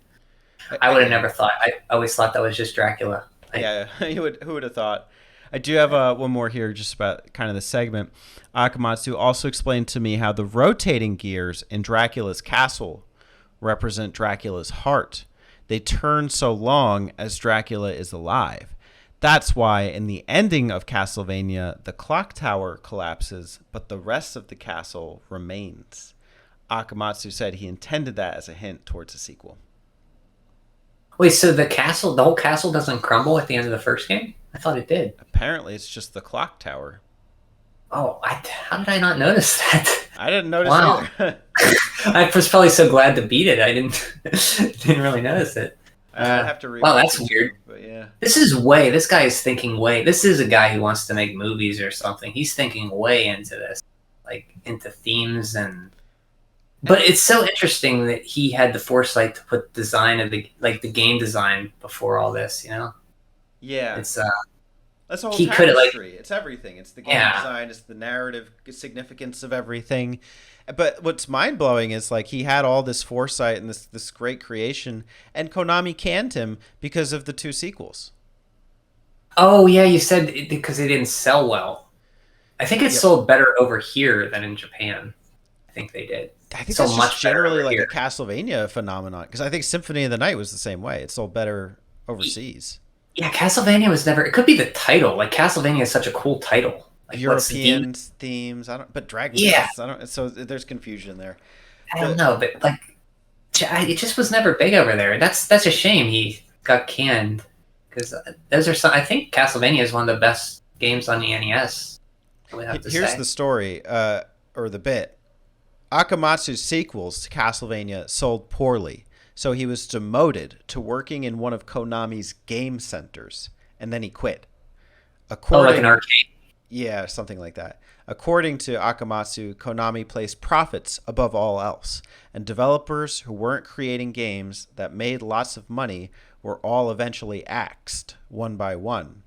I would have never thought. I always thought that was just Dracula. Yeah, who would have thought? I do have one more here just about kind of the segment. Akamatsu also explained to me how the rotating gears in Dracula's castle represent Dracula's heart. They turn so long as Dracula is alive. That's why in the ending of Castlevania, the clock tower collapses, but the rest of the castle remains. Akamatsu said he intended that as a hint towards a sequel. Wait, so the whole castle doesn't crumble at the end of the first game? I thought it did. Apparently, it's just the clock tower. Oh, how did I not notice that? I didn't notice either. I was probably so glad to beat it. I didn't really notice it. I'd have to read. Wow, that's weird. But yeah, This guy is thinking way. This is a guy who wants to make movies or something. He's thinking way into this, like into themes and. But it's so interesting that he had the foresight to put design of the game design before all this. You know. Yeah. It's that's a whole he could have tapestry. It's everything. It's the game design. It's the narrative significance of everything. But what's mind blowing is like he had all this foresight and this great creation, and Konami canned him because of the 2 sequels. Oh yeah, you said because it didn't sell well. I think it sold better over here than in Japan. I think they did. I think that's just generally like a Castlevania phenomenon because I think Symphony of the Night was the same way. It sold better overseas. Yeah, Castlevania was never. It could be the title. Like Castlevania is such a cool title. Like European themes. But Dragon Quest. So there's confusion there. I don't know, but like, it just was never big over there. That's a shame. He got canned because those are some. I think Castlevania is one of the best games on the NES. Here's the story, or the bit. Akamatsu's sequels to Castlevania sold poorly, so he was demoted to working in one of Konami's game centers, and then he quit. Like an arcade? Yeah, something like that. According to Akamatsu, Konami placed profits above all else, and developers who weren't creating games that made lots of money were all eventually axed, one by one.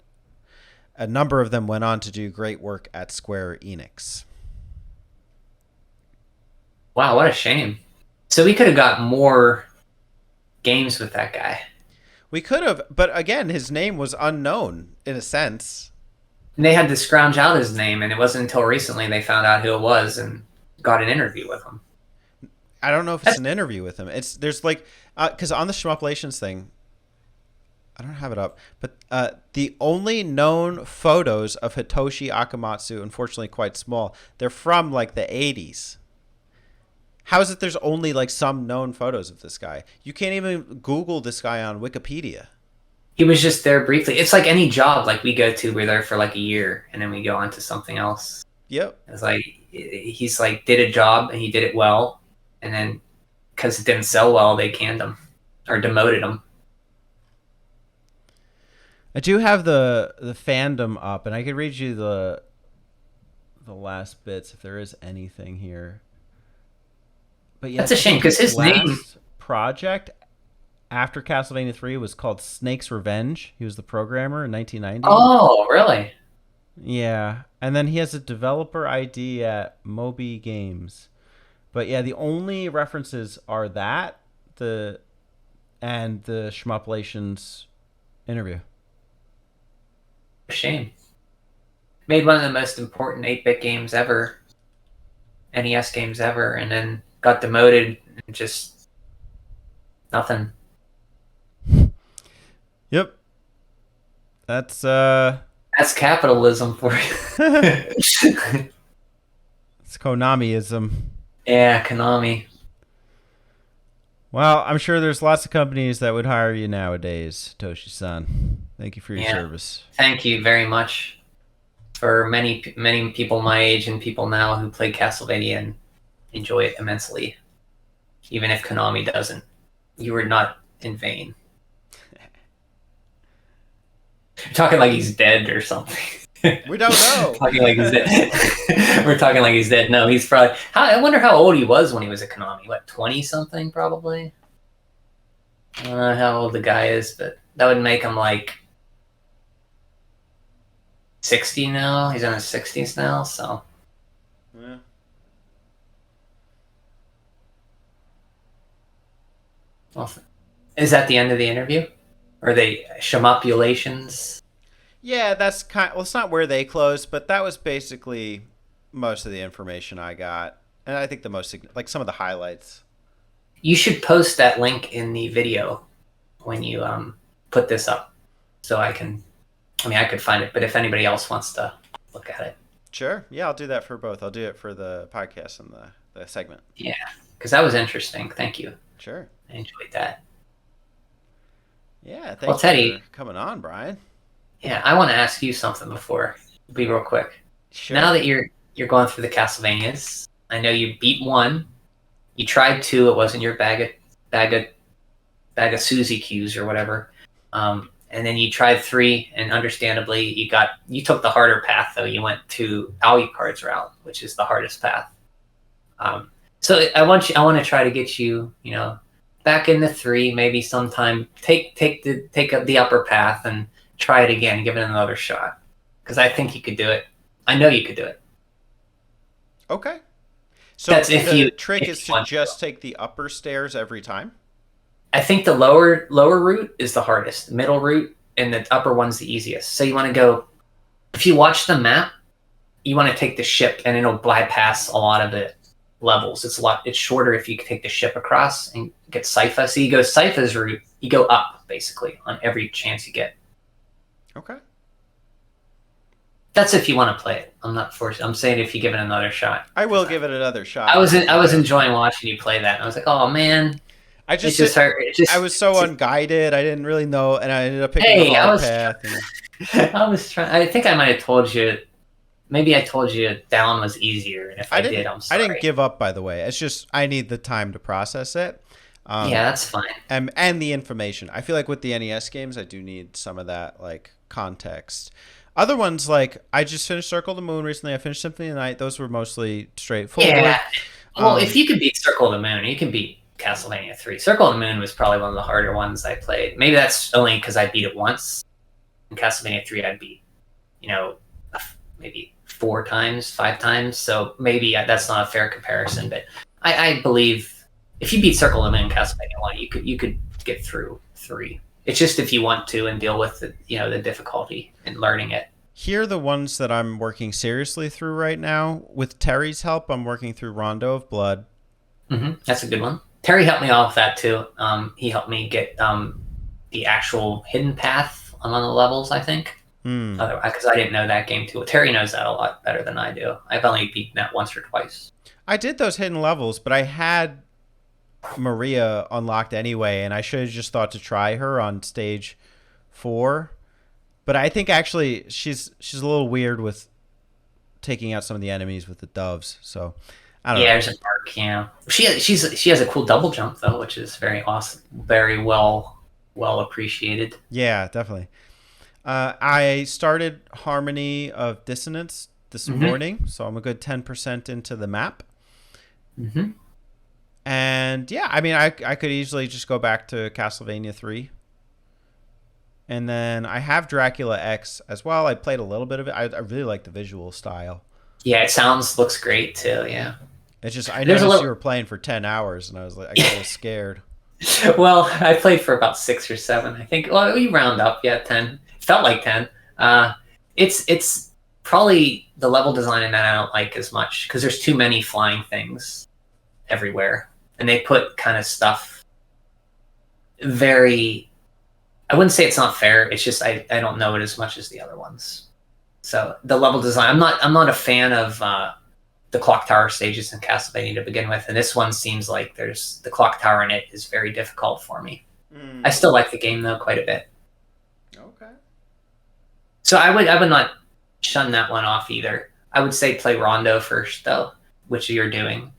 A number of them went on to do great work at Square Enix. Wow, what a shame. So we could have got more games with that guy. We could have, but again, his name was unknown in a sense. And they had to scrounge out his name, and it wasn't until recently they found out who it was and got an interview with him. I don't know if it's an interview with him. There's like, because on the Shmuplations thing, I don't have it up, but the only known photos of Hitoshi Akamatsu, unfortunately quite small, they're from like the 80s. How is it there's only like some known photos of this guy? You can't even Google this guy on Wikipedia. He was just there briefly. It's like any job like we go to, we're there for like a year and then we go on to something else. Yep. It's like he's like did a job and he did it well, and then because it didn't sell well, they canned him or demoted him. I do have the fandom up, and I could read you the last bits, if there is anything here. But yeah, That's a I shame think because his his name. last project after Castlevania 3 was called Snake's Revenge. He was the programmer in 1990. Oh, really? Yeah, and then he has a developer ID at Moby Games. But yeah, the only references are that the and the Schmuplations interview. A shame. Made one of the most important 8-bit games ever, NES games ever, and then got demoted and just nothing. Yep. That's That's capitalism for you. it's Konamiism. Yeah, Konami. Well, I'm sure there's lots of companies that would hire you nowadays, Toshi-san. Thank you for your Yeah. service. Thank you very much for many people my age and people now who play Castlevania and enjoy it immensely. Even if Konami doesn't. You were not in vain. You're talking like he's dead or something. We don't know. Talking like he's dead. We're talking like he's dead. No, he's probably. I wonder how old he was when he was at Konami. What, 20 something probably? I don't know how old the guy is, but that would make him like 60 now. He's in his 60s now, so. Yeah. Well, is that the end of the interview? Or they shemopulations? Yeah, that's well, it's not where they closed, but that was basically most of the information I got. And I think the most, like some of the highlights. You should post that link in the video when you put this up, so I could find it, but if anybody else wants to look at it. Sure. Yeah, I'll do that for both. I'll do it for the podcast and the segment. Yeah, because that was interesting. Thank you. Sure. I enjoyed that. Yeah, Well, thanks Teddy, for coming on, Brian. yeah, I want to ask you something before. Be real quick. Sure. Now that you're going through the Castlevanias, I know you beat 1. You tried 2. It wasn't your bag of Suzy Q's or whatever. And then you tried 3, and understandably, you took the harder path though. You went to Alucard's route, which is the hardest path. So I want to try to get you, back into 3, maybe sometime. Take up the upper path and try it again. Give it another shot, because I think you could do it. I know you could do it. Okay. So the trick is to just take the upper stairs every time? I think the lower route is the hardest. The middle route and the upper one's the easiest. So you want to go, if you watch the map, you want to take the ship and it'll bypass a lot of the levels. It's shorter if you take the ship across and get Sypha. So you go Sypha's route, you go up basically on every chance you get. Okay. That's if you want to play it. I'm not forcing. I'm saying if you give it another shot. I will give it another shot. I was enjoying watching you play that. And I was like, oh man. I was so unguided. I didn't really know, and I ended up picking the hard path. I was trying. I think I might have told you. Maybe I told you down was easier, and if I did, I'm sorry. I didn't give up, by the way. It's just I need the time to process it. Yeah, that's fine. And the information. I feel like with the NES games, I do need some of that like context. Other ones, like I just finished Circle of the Moon recently. I finished Symphony of the Night. Those were mostly straightforward. Yeah. Well, if you can beat Circle of the Moon, you can beat Castlevania 3. Circle of the Moon was probably one of the harder ones I played. Maybe that's only because I beat it once. In Castlevania 3, I beat, maybe 4 times, 5 times. So maybe that's not a fair comparison. But I believe if you beat Circle of the Moon in Castlevania 1, you could get through 3. It's just if you want to and deal with the difficulty in learning it. Here are the ones that I'm working seriously through right now. With Terry's help, I'm working through Rondo of Blood. Mm-hmm. That's a good one. Terry helped me out with that too. He helped me get the actual hidden path on one of the levels, I think. Because I didn't know that game too. Terry knows that a lot better than I do. I've only beaten that once or twice. I did those hidden levels, but I had Maria unlocked anyway, and I should have just thought to try her on stage 4. But I think actually she's a little weird with taking out some of the enemies with the doves. So I don't know. Yeah, there's a mark. Yeah, she has a cool double jump though, which is very awesome, very well appreciated. Yeah, definitely. I started Harmony of Dissonance this morning, so I'm a good 10% into the map. Mm-hmm. And yeah, I mean, I could easily just go back to Castlevania 3. And then I have Dracula X as well. I played a little bit of it. I really like the visual style. Yeah, looks great too. Yeah. It's just I noticed you were playing for 10 hours, and I was like, I got a little scared. Well, I played for about 6 or 7, I think. Well, we round up, yeah, 10. It felt like 10. It's probably the level design in that I don't like as much because there's too many flying things everywhere, and they put kind of stuff very. I wouldn't say it's not fair. It's just I don't know it as much as the other ones. So the level design, I'm not a fan of the clock tower stages in Castlevania to begin with, and this one seems like there's the clock tower in it is very difficult for me. I still like the game though quite a bit. Okay. So I would not shun that one off either. I would say play Rondo first though, which you're doing,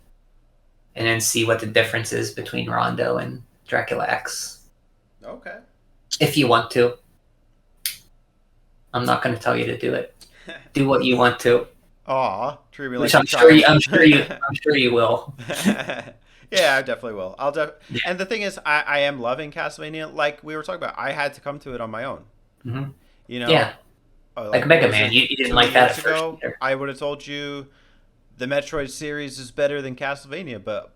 and then see what the difference is between Rondo and Dracula X. Okay. If you want to. I'm not going to tell you to do it. Do what you want to. Aw, treat me Which like I'm sure you will. Yeah, I definitely will. And the thing is, I am loving Castlevania. Like we were talking about, I had to come to it on my own. Mm-hmm. You know, yeah, like Mega Man. You didn't like that at first either. I would have told you the Metroid series is better than Castlevania, but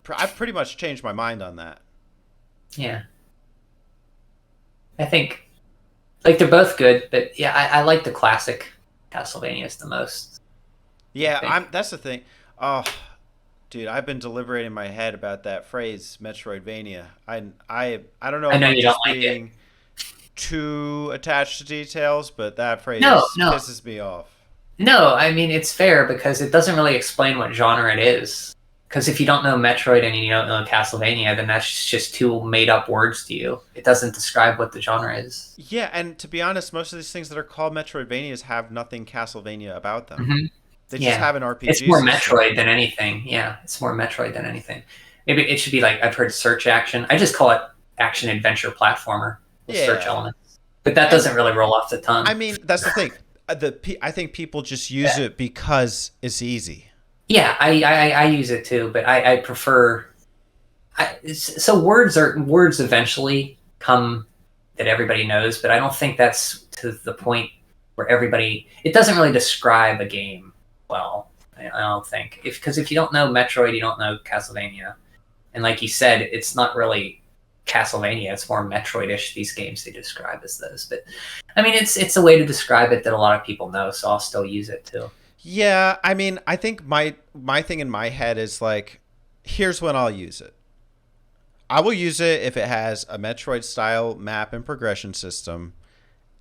I've pretty much changed my mind on that. Yeah, I think like they're both good, but yeah, I like the classic Castlevanias the most. Yeah, that's the thing. Oh, dude, I've been deliberating in my head about that phrase, Metroidvania. I don't know if I'm just being too attached to details, but that phrase pisses me off. No, I mean, it's fair because it doesn't really explain what genre it is. Because if you don't know Metroid and you don't know Castlevania, then that's just two made-up words to you. It doesn't describe what the genre is. Yeah, and to be honest, most of these things that are called Metroidvanias have nothing Castlevania about them. Mm-hmm. They just have an RPG It's more system. Metroid than anything. Yeah, it's more Metroid than anything. Maybe it should be like, I've heard search action. I just call it action-adventure platformer with search elements. But that doesn't really roll off the tongue. I mean, that's the thing. I think people just use it because it's easy. Yeah, I use it too, but I prefer. So words eventually come that everybody knows, but I don't think that's to the point where everybody. It doesn't really describe a game well. I don't think because if you don't know Metroid, you don't know Castlevania, and like you said, it's not really Castlevania. It's more Metroid-ish. These games they describe as those, but I mean, it's a way to describe it that a lot of people know, so I'll still use it too. Yeah, I mean, I think my thing in my head is like, here's when I'll use it. I will use it if it has a Metroid-style map and progression system,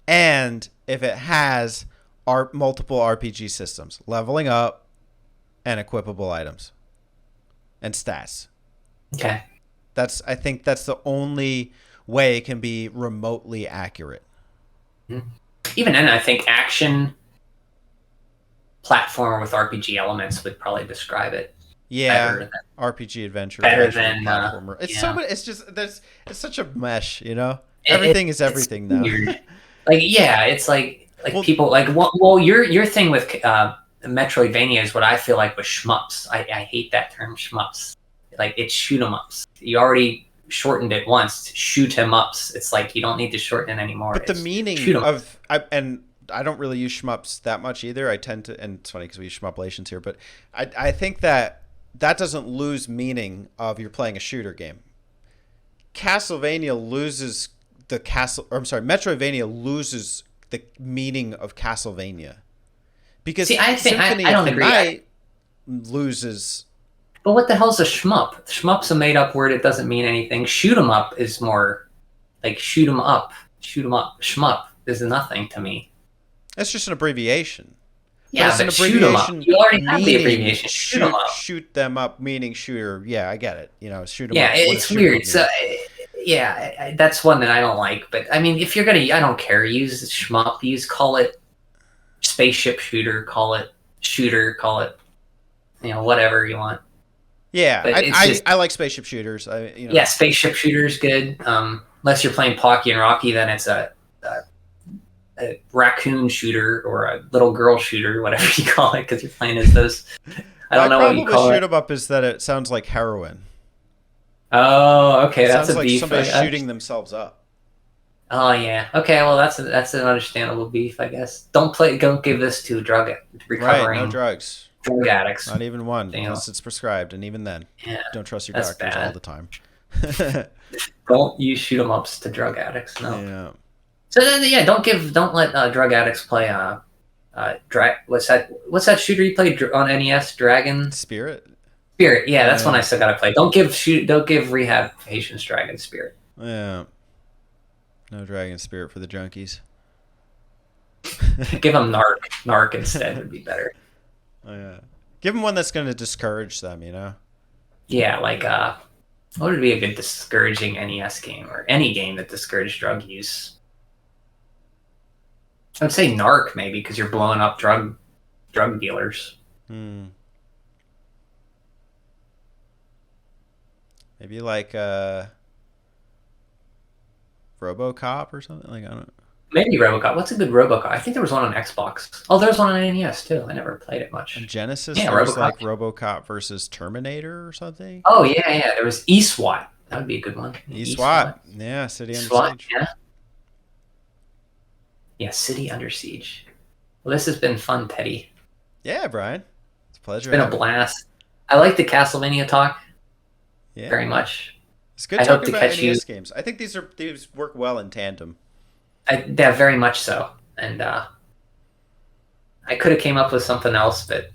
and if it has multiple RPG systems, leveling up, and equipable items, and stats. Okay. I think that's the only way it can be remotely accurate. Even then, I think action platformer with RPG elements would probably describe it. Yeah, RPG adventure. Better than platformer. It's so. It's just it's such a mesh, you know. Everything is everything now. Like it's like people like your thing with Metroidvania is what I feel like with shmups. I hate that term shmups. Like it's shoot 'em ups. You already shortened it once. Shoot 'em ups. It's like you don't need to shorten it anymore. But the meaning of and I don't really use shmups that much either. I tend to, and it's funny because we use shmuplations here, but I think that doesn't lose meaning of you're playing a shooter game. Metroidvania loses the meaning of Castlevania. Because I think Symphony I don't of the agree. Night loses. But what the hell's a shmup? Shmup's a made-up word. It doesn't mean anything. Shoot 'em up is more like shoot 'em up. Shoot 'em up. Shmup is nothing to me. That's just an abbreviation. Yeah, but shoot 'em up. You already have the abbreviation. Shoot 'em up. Shoot them up, meaning shooter. Yeah, I get it. You know, shoot 'em up. Yeah, it's weird. So, yeah, that's one that I don't like. But I mean, if you're gonna, I don't care. Use shmup. Call it spaceship shooter. Call it shooter. Call it, whatever you want. Yeah, I like spaceship shooters. Yeah, spaceship shooter's good. Unless you're playing Pocky and Rocky, then it's a a raccoon shooter or a little girl shooter, whatever you call it, because you're playing as those. I don't know what you call it. My problem with shoot 'em up is that it sounds like heroin. Oh, okay, It that's sounds a like beef. somebody shooting themselves up. Oh yeah. Okay, well that's an understandable beef, I guess. Don't give this to recovering Right, no drugs. drug addicts. Not even one, You know. unless it's prescribed, and even then, Yeah, don't trust your that's doctors bad. all the time. Don't use shoot 'em ups to drug addicts. No. Yeah. So then, yeah, don't let drug addicts play what's that shooter you played on NES? Dragon Spirit. Spirit. Yeah, that's one I still gotta play. Don't give rehab patients Dragon Spirit. Yeah. No Dragon Spirit for the junkies. Give them Narc instead would be better. Yeah. Give them one that's going to discourage them, Yeah, like what would be a good discouraging NES game or any game that discouraged drug use? I would say Narc maybe because you're blowing up drug dealers. Maybe like RoboCop or something. Like I don't know. Maybe RoboCop. What's a good RoboCop? I think there was one on Xbox. Oh, there's one on NES too. I never played it much. On Genesis, yeah, there was RoboCop. like RoboCop versus Terminator or something. Oh yeah. There was eSWAT. That would be a good one. eSWAT. Yeah, City Under Siege. Yeah. Yeah, City Under Siege. Well, this has been fun, Teddy. Yeah, Brian. It's a pleasure. It's been a blast. I like the Castlevania talk. Yeah. Very much. It's good talking about NES games. I think these work well in tandem. Yeah, very much so. And I could have came up with something else, but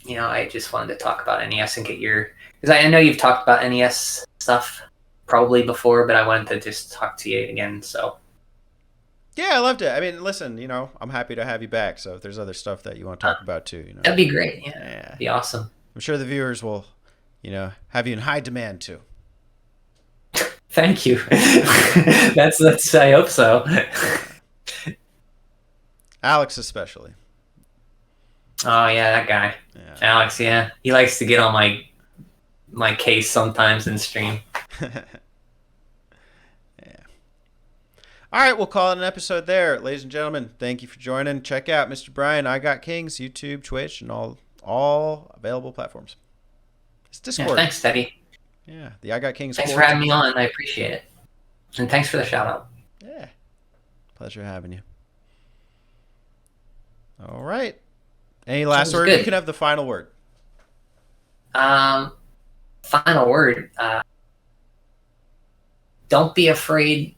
I just wanted to talk about NES and get your, because I know you've talked about NES stuff probably before, but I wanted to just talk to you again. So yeah, I loved it. I mean, listen, I'm happy to have you back. So if there's other stuff that you want to talk about too, that'd be great. Yeah, that'd be awesome. I'm sure the viewers will, have you in high demand too. Thank you. that's I hope so. Alex especially. Oh yeah, that guy. Yeah. Alex, yeah. He likes to get on my case sometimes in stream. Yeah. All right, we'll call it an episode there. Ladies and gentlemen, thank you for joining. Check out Mr. Brian, I Got Kings, YouTube, Twitch, and all available platforms. It's Discord. Yeah, thanks, Teddy. Yeah, the I Got Kings. Thanks for having me on. I appreciate it. And thanks for the shout out. Yeah. Pleasure having you. All right. Any last word? You can have the final word. Final word. Don't be afraid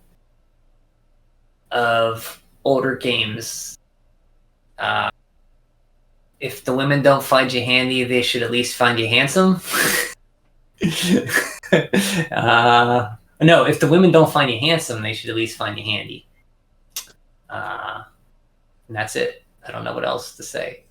of older games. If the women don't find you handy, they should at least find you handsome. No, if the women don't find you handsome, they should at least find you handy. And that's it. I don't know what else to say.